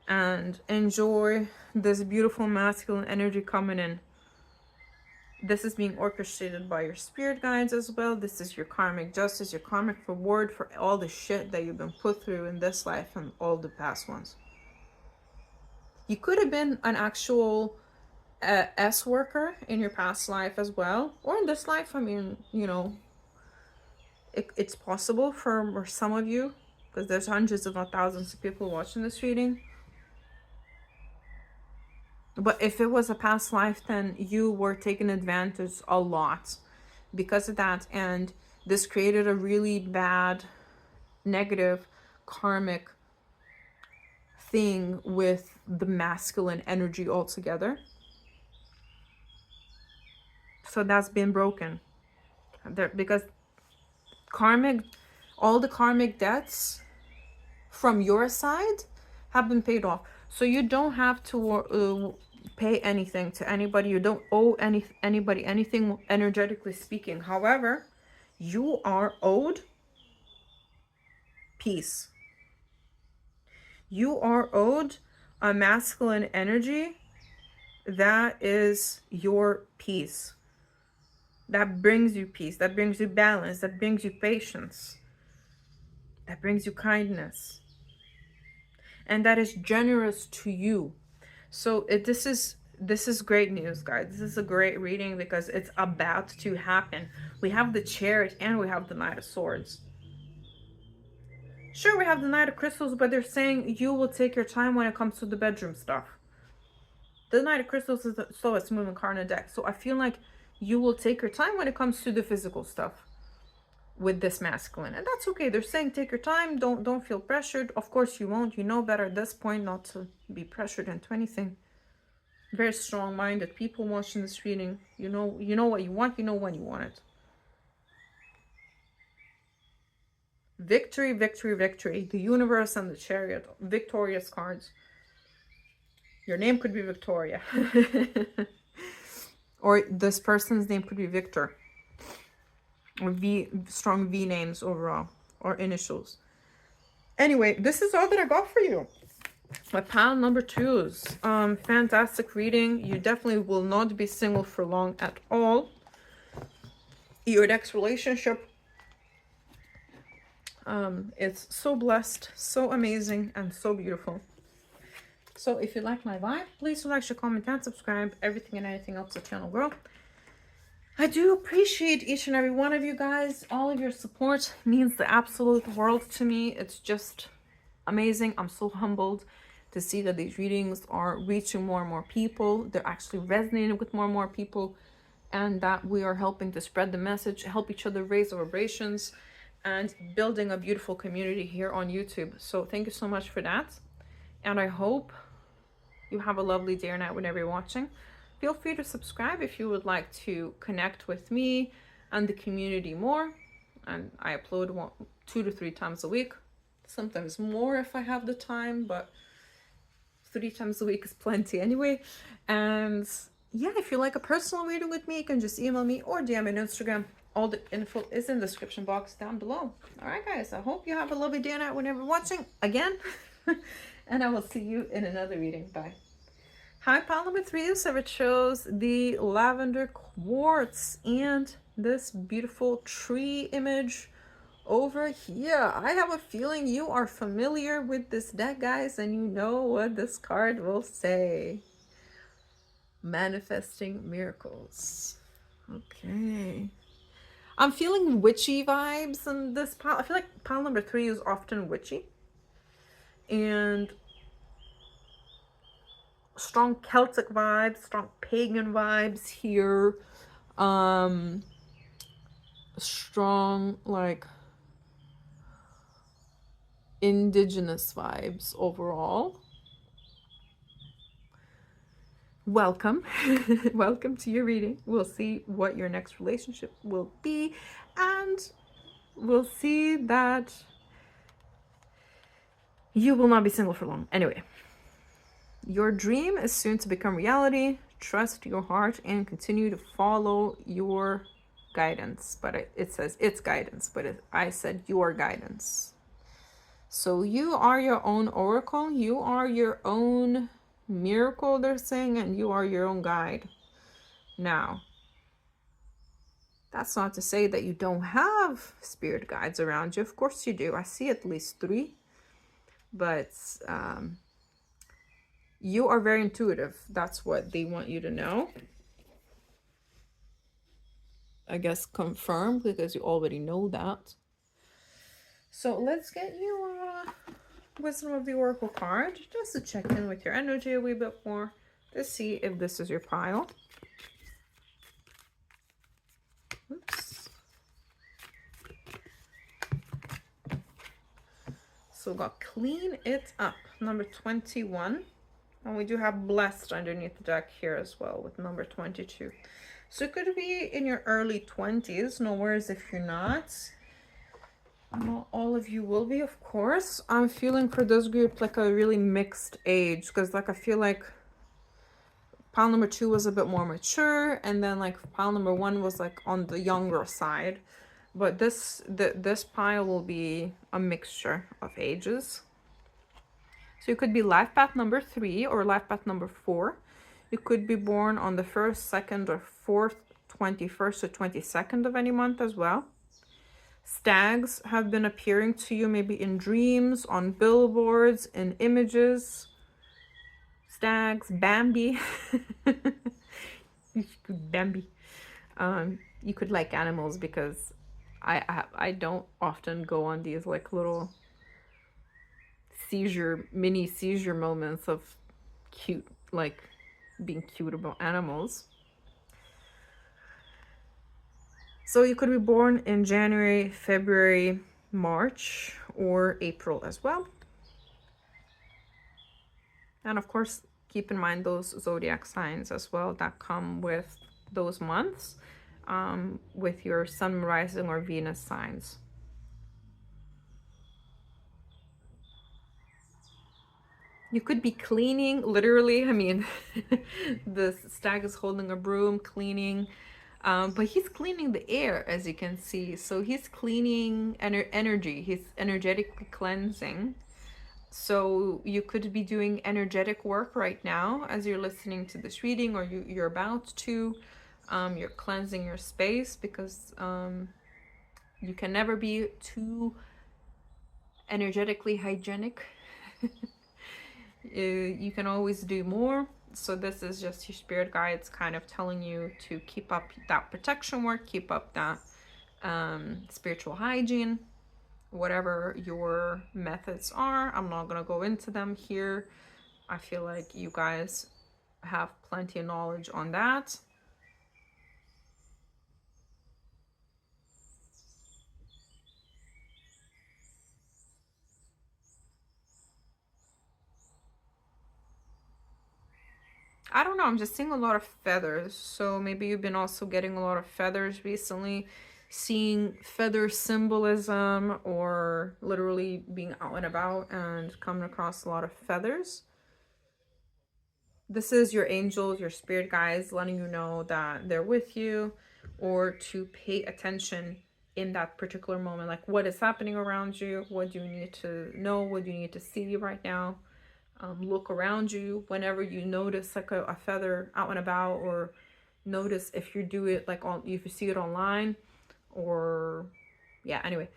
and enjoy this beautiful masculine energy coming in. This is being orchestrated by your spirit guides as well. This is your karmic justice, your karmic reward for all the shit that you've been put through in this life and all the past ones. You could have been an actual S worker in your past life as well, or in this life. I mean, you know, it's possible for some of you, because there's hundreds if not thousands of people watching this reading. But if it was a past life, then you were taken advantage a lot because of that. And this created a really bad, negative, karmic thing with the masculine energy altogether. So that's been broken. Because all the karmic debts from your side have been paid off. So you don't have to pay anything to anybody. You don't owe anybody anything, energetically speaking. However, you are owed peace. You are owed a masculine energy that is your peace. That brings you peace. That brings you balance. That brings you patience. That brings you kindness. And that is generous to you. So this is great news, guys. This is a great reading because it's about to happen. We have the Chariot and we have the Knight of Swords. Sure, we have the Knight of Crystals, but they're saying you will take your time when it comes to the bedroom stuff. The Knight of Crystals is the slowest moving card in the deck. So I feel like you will take your time when it comes to the physical stuff with this masculine, and that's okay. They're saying take your time, don't feel pressured. Of course you won't. You know better at this point not to be pressured into anything. Very strong-minded people watching this reading. You know what you want. You know when you want it. Victory, victory, victory. The universe and the Chariot. Victorious cards. Your name could be Victoria. Or this person's name could be Victor. Or strong V names overall. Or initials. Anyway, this is all that I got for you. My pile number 2s. Fantastic reading. You definitely will not be single for long at all. Your next relationship it's so blessed, so amazing, and so beautiful. So if you like my vibe, please like, share, comment, and subscribe. Everything and anything else the channel grow. I do appreciate each and every one of you guys. All of your support means the absolute world to me. It's just amazing. I'm so humbled to see that these readings are reaching more and more people. They're actually resonating with more and more people, and that we are helping to spread the message, help each other raise our vibrations, and building a beautiful community here on YouTube. So thank you so much for that. And I hope you have a lovely day or night whenever you're watching. Feel free to subscribe if you would like to connect with me and the community more. And I upload 2 to 3 times a week. Sometimes more if I have the time, but 3 times a week is plenty anyway. And yeah, if you like a personal reading with me, you can just email me or DM me on Instagram. All the info is in the description box down below. All right, guys, I hope you have a lovely day and night whenever you're watching again. And I will see you in another reading. Bye. Hi, pile number 3. So it shows the Lavender Quartz and this beautiful tree image over here. I have a feeling you are familiar with this deck, guys, and you know what this card will say. Manifesting miracles. Okay. I'm feeling witchy vibes in this pile. I feel like pile number 3 is often witchy. And strong Celtic vibes, strong pagan vibes here. Strong like indigenous vibes overall. Welcome. Welcome to your reading. We'll see what your next relationship will be, and we'll see that you will not be single for long. Anyway, your dream is soon to become reality. Trust your heart and continue to follow your guidance. But it says it's guidance, but I said your guidance. So you are your own oracle. You are your own miracle, they're saying, and you are your own guide. Now, that's not to say that you don't have spirit guides around you. Of course you do. I see at least 3. But you are very intuitive. That's what they want you to know. I guess confirmed, because you already know that. So let's get you Wisdom of the Oracle card, just to check in with your energy a wee bit more, to see if this is your pile. Oops. So we got Clean It Up, number 21. And we do have Blessed underneath the deck here as well with number 22. So it could be in your early 20s. No worries if you're not. Not all of you will be, of course. I'm feeling for this group like a really mixed age, because like I feel like pile number 2 was a bit more mature, and then like pile number 1 was like on the younger side. But this pile will be a mixture of ages. So you could be life path number 3 or life path number 4. You could be born on the 1st, 2nd, or 4th, 21st, or 22nd of any month as well. Stags have been appearing to you maybe in dreams, on billboards, in images. Stags, Bambi. Bambi. You could like animals, because I don't often go on these like little mini seizure moments of cute, like being cute about animals. So you could be born in January, February, March, or April as well. And of course, keep in mind those zodiac signs as well that come with those months, with your sun, rising, or Venus signs. You could be cleaning, literally. I mean, the stag is holding a broom, cleaning. But he's cleaning the air, as you can see. So he's cleaning energy. He's energetically cleansing. So you could be doing energetic work right now as you're listening to this reading, or you're about to. You're cleansing your space, because you can never be too energetically hygienic. You can always do more. So this is just your spirit guides kind of telling you to keep up that protection work, keep up that spiritual hygiene, whatever your methods are. I'm not going to go into them here. I feel like you guys have plenty of knowledge on that. I don't know, I'm just seeing a lot of feathers. So maybe you've been also getting a lot of feathers recently, seeing feather symbolism, or literally being out and about and coming across a lot of feathers. This is your angels, your spirit guides letting you know that they're with you, or to pay attention in that particular moment. Like, what is happening around you? What do you need to know? What do you need to see right now? Look around you whenever you notice like a feather out and about, or notice if you do it like if you see it online, or yeah, anyway,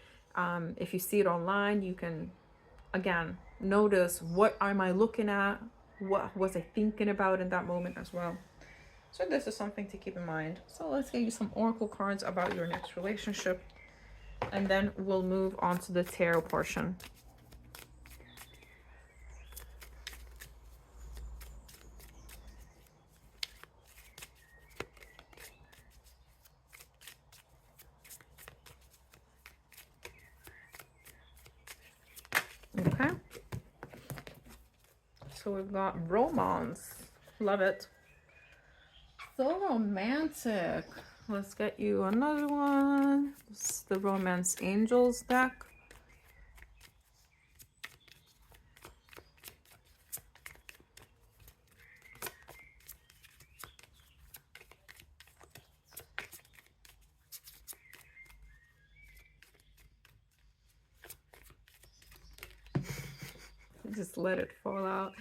if you see it online, you can again notice, what am I looking at, what was I thinking about in that moment as well. So this is something to keep in mind. So let's get you some oracle cards about your next relationship, and then we'll move on to the tarot portion. So we've got romance. Love it. So romantic. Let's get you another one. This is the Romance Angels deck. Just let it fall out.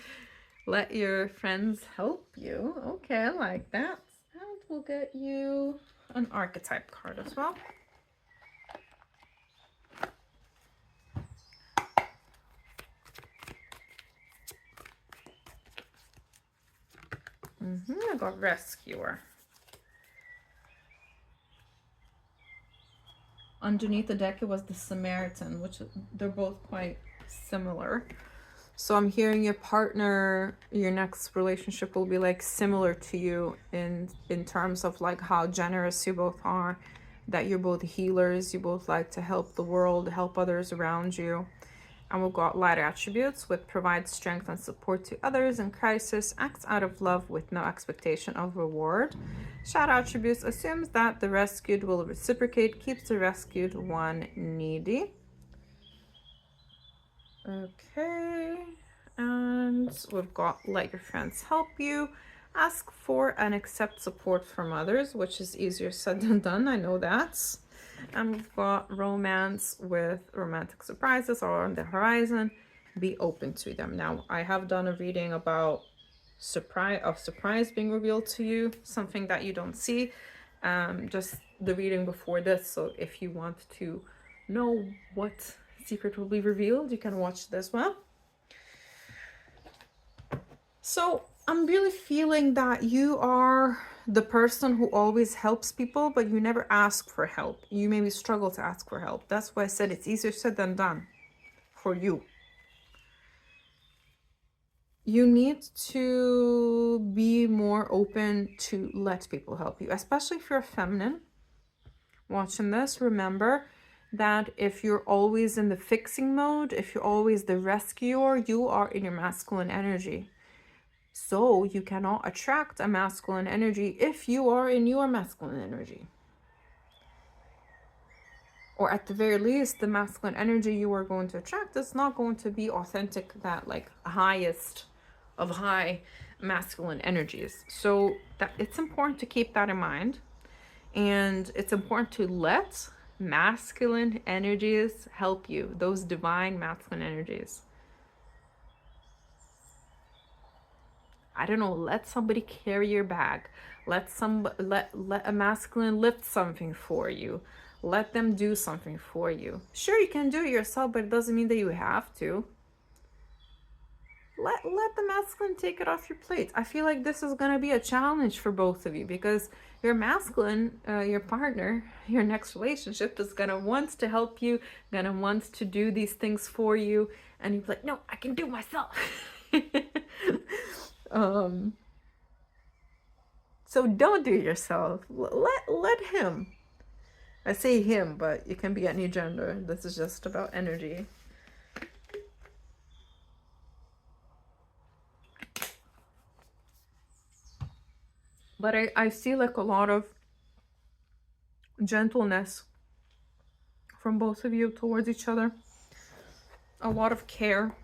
Let your friends help you. Okay, I like that. And we'll get you an archetype card as well. I got Rescuer. Underneath the deck, it was the Samaritan, which they're both quite similar. So I'm hearing your partner, your next relationship will be like similar to you in terms of like how generous you both are, that you're both healers, you both like to help the world, help others around you. And we've got light attributes, with provides strength and support to others in crisis, acts out of love with no expectation of reward. Shadow attributes assumes that the rescued will reciprocate, keeps the rescued one needy. Okay, and we've got let your friends help you, ask for and accept support from others, which is easier said than done, I know that. And we've got romance, with romantic surprises are on the horizon, be open to them. Now, I have done a reading about surprise being revealed to you, something that you don't see, just the reading before this. So if you want to know what secret will be revealed, you can watch this one. So I'm really feeling that you are the person who always helps people, but you never ask for help. You maybe struggle to ask for help. That's why I said it's easier said than done for you. You need to be more open to let people help you, especially if you're feminine. Watching this, remember that if you're always in the fixing mode, if you're always the rescuer, you are in your masculine energy. So you cannot attract a masculine energy if you are in your masculine energy. Or at the very least, the masculine energy you are going to attract is not going to be authentic, that like highest of high masculine energies. So that it's important to keep that in mind. And it's important to let masculine energies help you, those divine masculine energies. I don't know, let somebody carry your bag. Let a masculine lift something for you. Let them do something for you. Sure, you can do it yourself, but it doesn't mean that you have to. Let the masculine take it off your plate. I feel like this is gonna be a challenge for both of you, because your masculine, your partner, your next relationship is gonna want to help you, gonna want to do these things for you, and you're like, no, I can do myself. So don't do it yourself. Let him. I say him, but it can be any gender. This is just about energy. But I see like a lot of gentleness from both of you towards each other. A lot of care.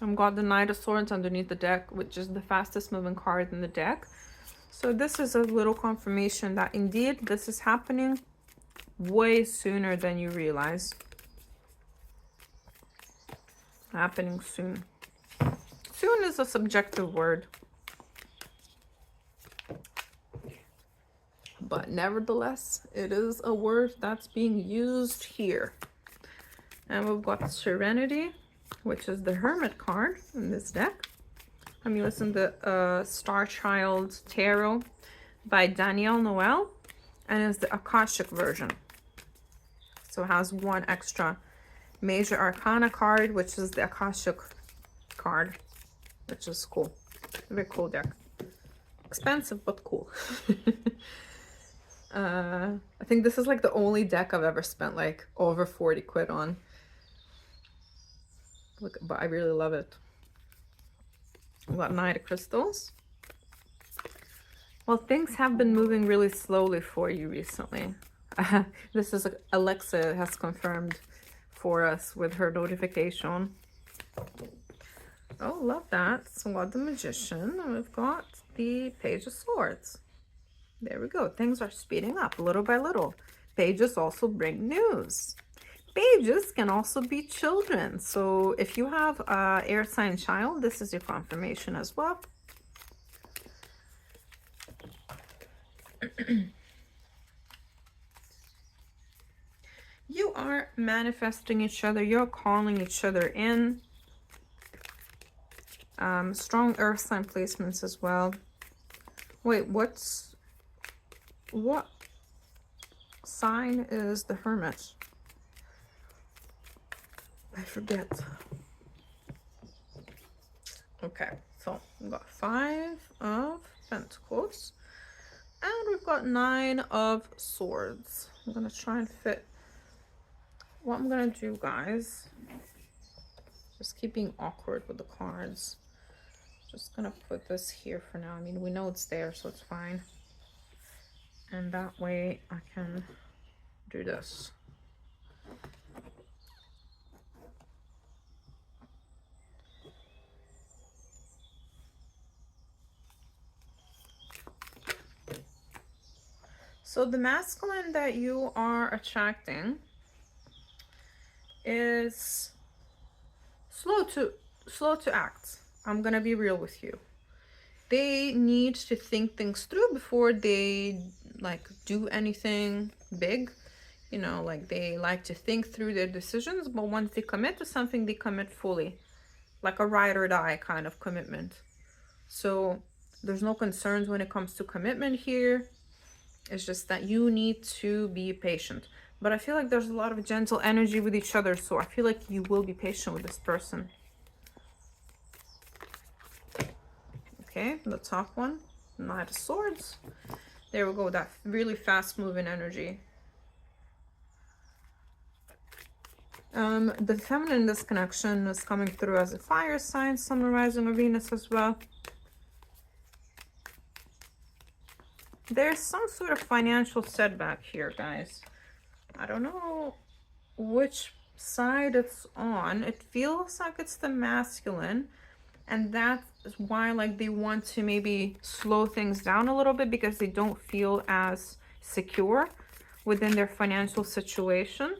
I've got the Knight of Swords underneath the deck, which is the fastest moving card in the deck. So this is a little confirmation that indeed this is happening way sooner than you realize. Happening soon. Soon is a subjective word. But nevertheless, it is a word that's being used here. And we've got Serenity, which is the Hermit card in this deck. I'm using the Star Child Tarot by Danielle Noel, and it's the Akashic version. So it has one extra Major Arcana card, which is the Akashic card, which is cool. Very cool deck. Expensive, but cool. I think this is like the only deck I've ever spent like over 40 quid on. Look, but I really love it. We got Knight of Crystals. Well, things have been moving really slowly for you recently. This is Alexa has confirmed for us with her notification. Oh, love that. So we got the Magician, and we've got the Page of Swords. There we go. Things are speeding up little by little. Pages also bring news. Pages can also be children. So if you have an air sign child, this is your confirmation as well. You are manifesting each other. You're calling each other in. Strong earth sign placements as well. Wait, what sign is the Hermit? I forget. Okay, so we've got 5 of Pentacles. And we've got 9 of Swords. I'm going to try and fit what I'm going to do, guys. Just keeping awkward with the cards. Just going to put this here for now. I mean, we know it's there, so it's fine. And that way I can do this. So the masculine that you are attracting is slow to act. I'm gonna be real with you. They need to think things through before they like do anything big. You know, like they like to think through their decisions, but once they commit to something, they commit fully, like a ride or die kind of commitment. So there's no concerns when it comes to commitment here. It's just that you need to be patient. But I feel like there's a lot of gentle energy with each other, so I feel like you will be patient with this person. Okay, the top one, Knight of Swords. There we go, that really fast moving energy. The feminine disconnection is coming through as a fire sign, Sun, Rising, or Venus as well. There's some sort of financial setback here, guys. I don't know which side it's on. It feels like it's the masculine, and that's why like they want to maybe slow things down a little bit because they don't feel as secure within their financial situation,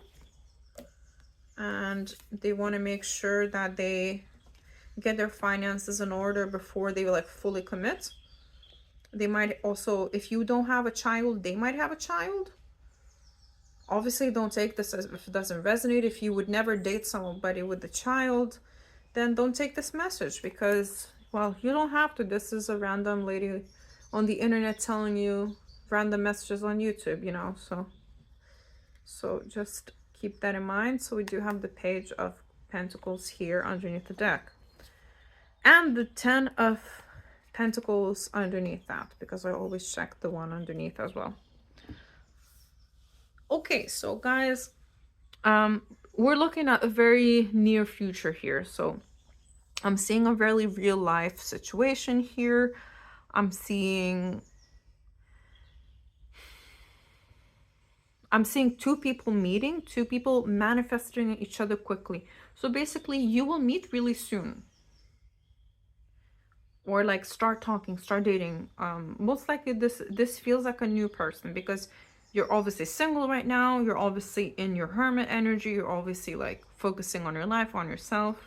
and they want to make sure that they get their finances in order before they like fully commit. They might also, if you don't have a child, they might have a child. Obviously, don't take this as if it doesn't resonate. If you would never date somebody with a child, then don't take this message because, well, you don't have to. This is a random lady on the internet telling you random messages on YouTube, you know, so just keep that in mind. So we do have the Page of Pentacles here underneath the deck. And the 10 of Pentacles underneath that, because I always check the one underneath as well. Okay, so guys, we're looking at a very near future here. So I'm seeing a very real life situation here. I'm seeing two people meeting, two people manifesting each other quickly. So basically you will meet really soon. Or like start talking, start dating. Most likely this feels like a new person because you're obviously single right now. You're obviously in your hermit energy. You're obviously like focusing on your life, on yourself.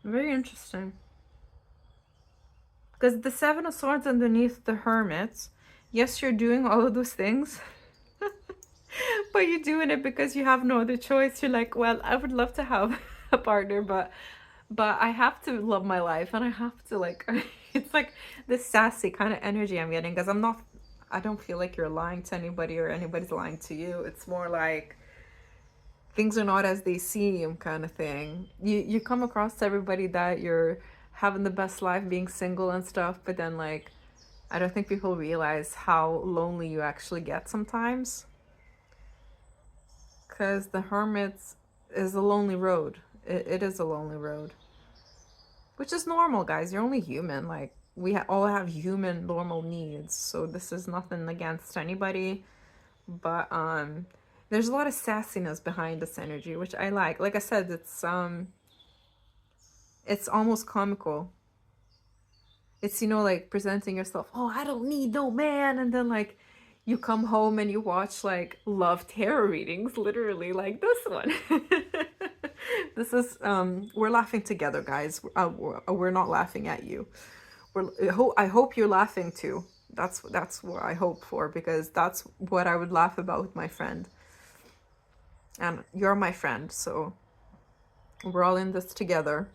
Very interesting. Because the 7 of Swords underneath the Hermit, yes, you're doing all of those things, but you're doing it because you have no other choice. You're like, well, I would love to have a partner, but I have to love my life, and I have to like, it's like this sassy kind of energy I'm getting, because I don't feel like you're lying to anybody or anybody's lying to you. It's more like things are not as they seem kind of thing. You come across to everybody that you're having the best life being single and stuff, but then like I don't think people realize how lonely you actually get sometimes, because the hermits is a lonely road. It is a lonely road, which is normal, guys. You're only human. Like, we all have human normal needs, so this is nothing against anybody. But there's a lot of sassiness behind this energy, which I like. Like I said, it's almost comical. It's, you know, like presenting yourself, oh, I don't need no man, and then like you come home and you watch like love tarot readings, literally like this one. This is we're laughing together, guys. We're not laughing at you. I hope you're laughing too. That's what I hope for, because that's what I would laugh about with my friend. And you're my friend, so we're all in this together.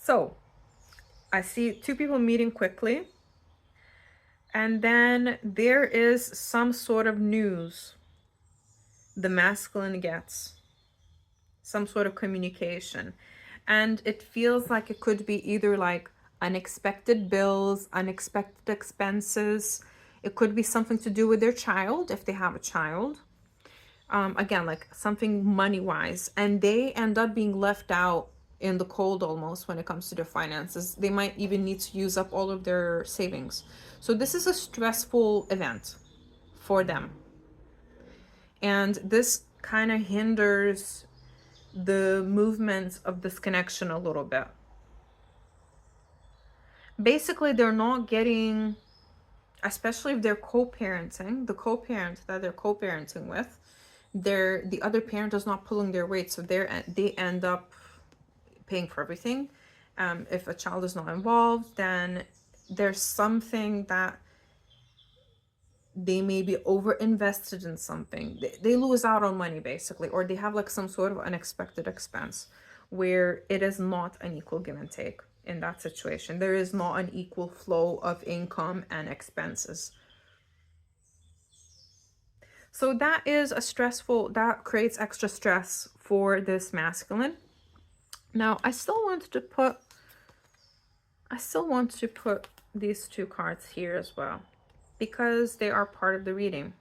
So I see two people meeting quickly, and then there is some sort of news the masculine gets, some sort of communication, and it feels like it could be either like unexpected bills, unexpected expenses. It could be something to do with their child if they have a child. Again, like something money wise, and they end up being left out in the cold almost when it comes to their finances. They might even need to use up all of their savings. So this is a stressful event for them, and this kind of hinders the movement of this connection a little bit. Basically, they're not getting, especially if they're co-parenting, the co-parent that they're co-parenting with, the other parent is not pulling their weight, so they end up paying for everything. If a child is not involved, then there's something that they may be over invested in something. They lose out on money basically, or they have like some sort of unexpected expense where it is not an equal give and take. In that situation, there is not an equal flow of income and expenses. So that is that creates extra stress for this masculine. Now I still want to put these two cards here as well, because they are part of the reading,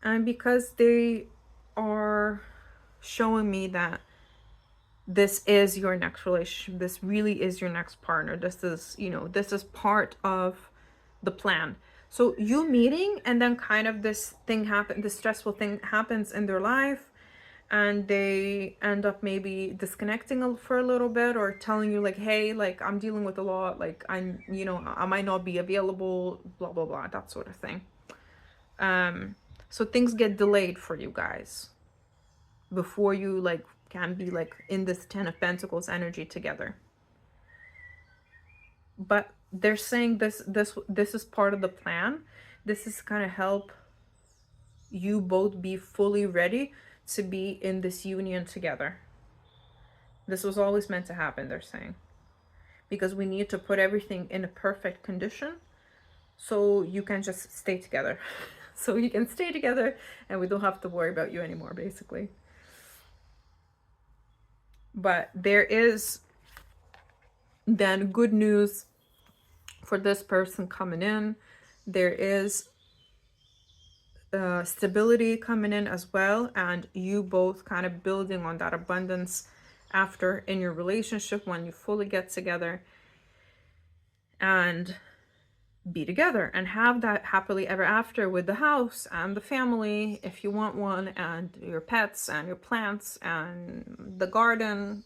and because they are showing me that this is your next relationship. This really is your next partner. This is, you know, this is part of the plan. So you meeting, and then kind of this stressful thing happens in their life, and they end up maybe disconnecting for a little bit, or telling you like, hey, like I'm dealing with a lot, like I'm, you know, I might not be available, blah blah blah, that sort of thing. So things get delayed for you guys before you like can be like in this 10 of Pentacles energy together. But they're saying this is part of the plan. This is kind of help you both be fully ready to be in this union together. This was always meant to happen, they're saying, because we need to put everything in a perfect condition so you can just stay together. So you can stay together and we don't have to worry about you anymore, basically. But there is then good news for this person coming in. There is stability coming in as well, and you both kind of building on that abundance after in your relationship when you fully get together and be together and have that happily ever after with the house and the family if you want one, and your pets and your plants and the garden,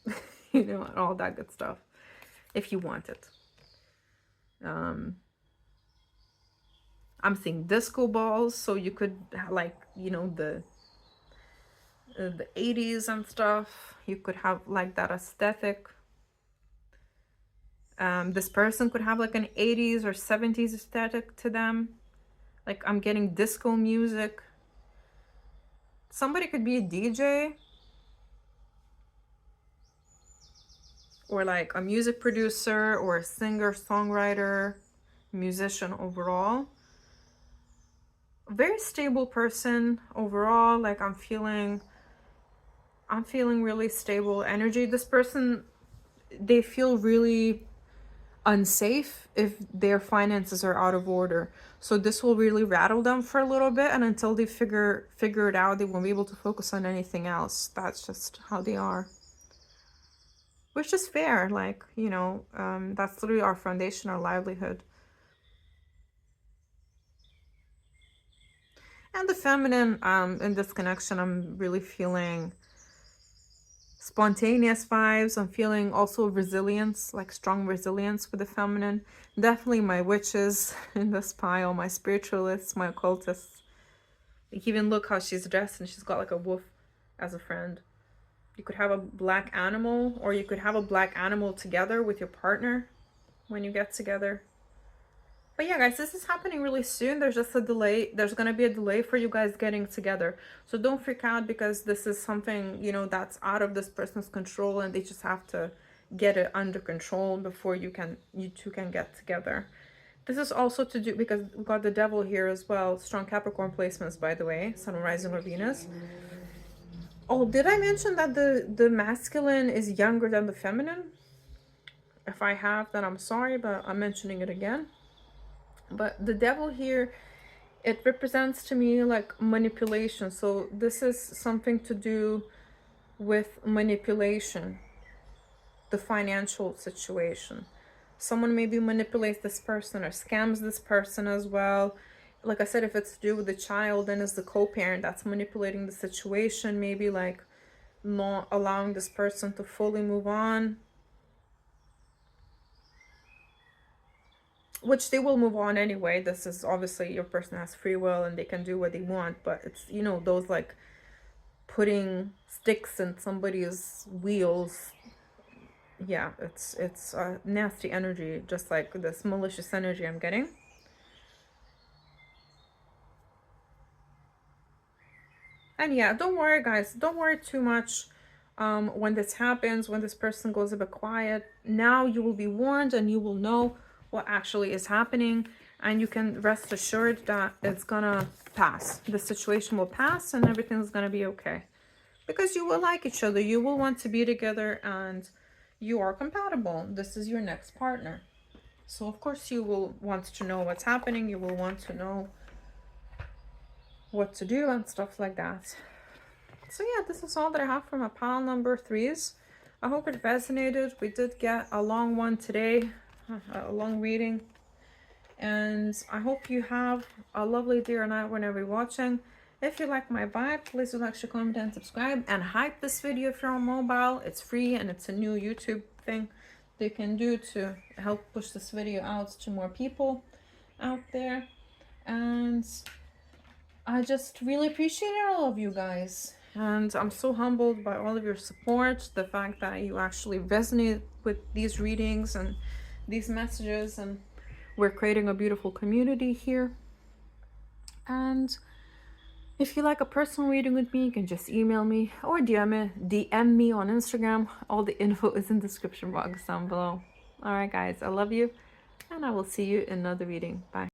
you know, and all that good stuff if you want it. I'm seeing disco balls, so you could like, you know, the 80s and stuff. You could have like that aesthetic. This person could have like an 80s or 70s aesthetic to them. Like I'm getting disco music. Somebody could be a DJ, or like a music producer, or a singer, songwriter, musician overall. A very stable person overall. Like I'm feeling really stable energy. This person they feel really unsafe if their finances are out of order. So this will really rattle them for a little bit, and until they figure it out, they won't be able to focus on anything else. That's just how they are, which is fair. Like, you know, that's literally our foundation, our livelihood. And the feminine, in this connection, I'm really feeling spontaneous vibes. I'm feeling also resilience, like strong resilience with the feminine. Definitely my witches in this pile, my spiritualists, my occultists. Even look how she's dressed, and she's got like a wolf as a friend. You could have a black animal, or you could have a black animal together with your partner when you get together. But yeah, guys, this is happening really soon. There's just a delay. There's going to be a delay for you guys getting together. So don't freak out, because this is something, you know, that's out of this person's control, and they just have to get it under control before you two can get together. This is also to do, because we got the devil here as well. Strong Capricorn placements, by the way. Sun, Rising, or Venus. Oh, did I mention that the masculine is younger than the feminine? If I have, then I'm sorry, but I'm mentioning it again. But the devil here, it represents to me like manipulation. So this is something to do with manipulation, the financial situation. Someone maybe manipulates this person or scams this person as well. Like I said, if it's to do with the child, then it's the co-parent that's manipulating the situation, maybe like not allowing this person to fully move on, which they will move on anyway. This is obviously, your person has free will and they can do what they want, but it's, you know, those like putting sticks in somebody's wheels. Yeah, it's a nasty energy, just like this malicious energy I'm getting. And yeah, don't worry, guys, don't worry too much. When this happens, when this person goes a bit quiet, now you will be warned and you will know what actually is happening, and you can rest assured that it's gonna pass. The situation will pass and everything's gonna be okay, because you will like each other, you will want to be together, and you are compatible. This is your next partner, so of course you will want to know what's happening, you will want to know what to do and stuff like that. So yeah, this is all that I have for my pile number 3s. I hope it resonated. We did get a long one today, a long reading, and I hope you have a lovely day or night whenever you're watching. If you like my vibe, please do like, share, comment, and subscribe, and hype this video if you're on mobile. It's free and it's a new YouTube thing they can do to help push this video out to more people out there. And I just really appreciate all of you guys, and I'm so humbled by all of your support, the fact that you actually resonate with these readings and these messages, and we're creating a beautiful community here. And if you like a personal reading with me, you can just email me or DM me on Instagram. All the info is in the description box down below. All right, guys, I love you, and I will see you in another reading. Bye.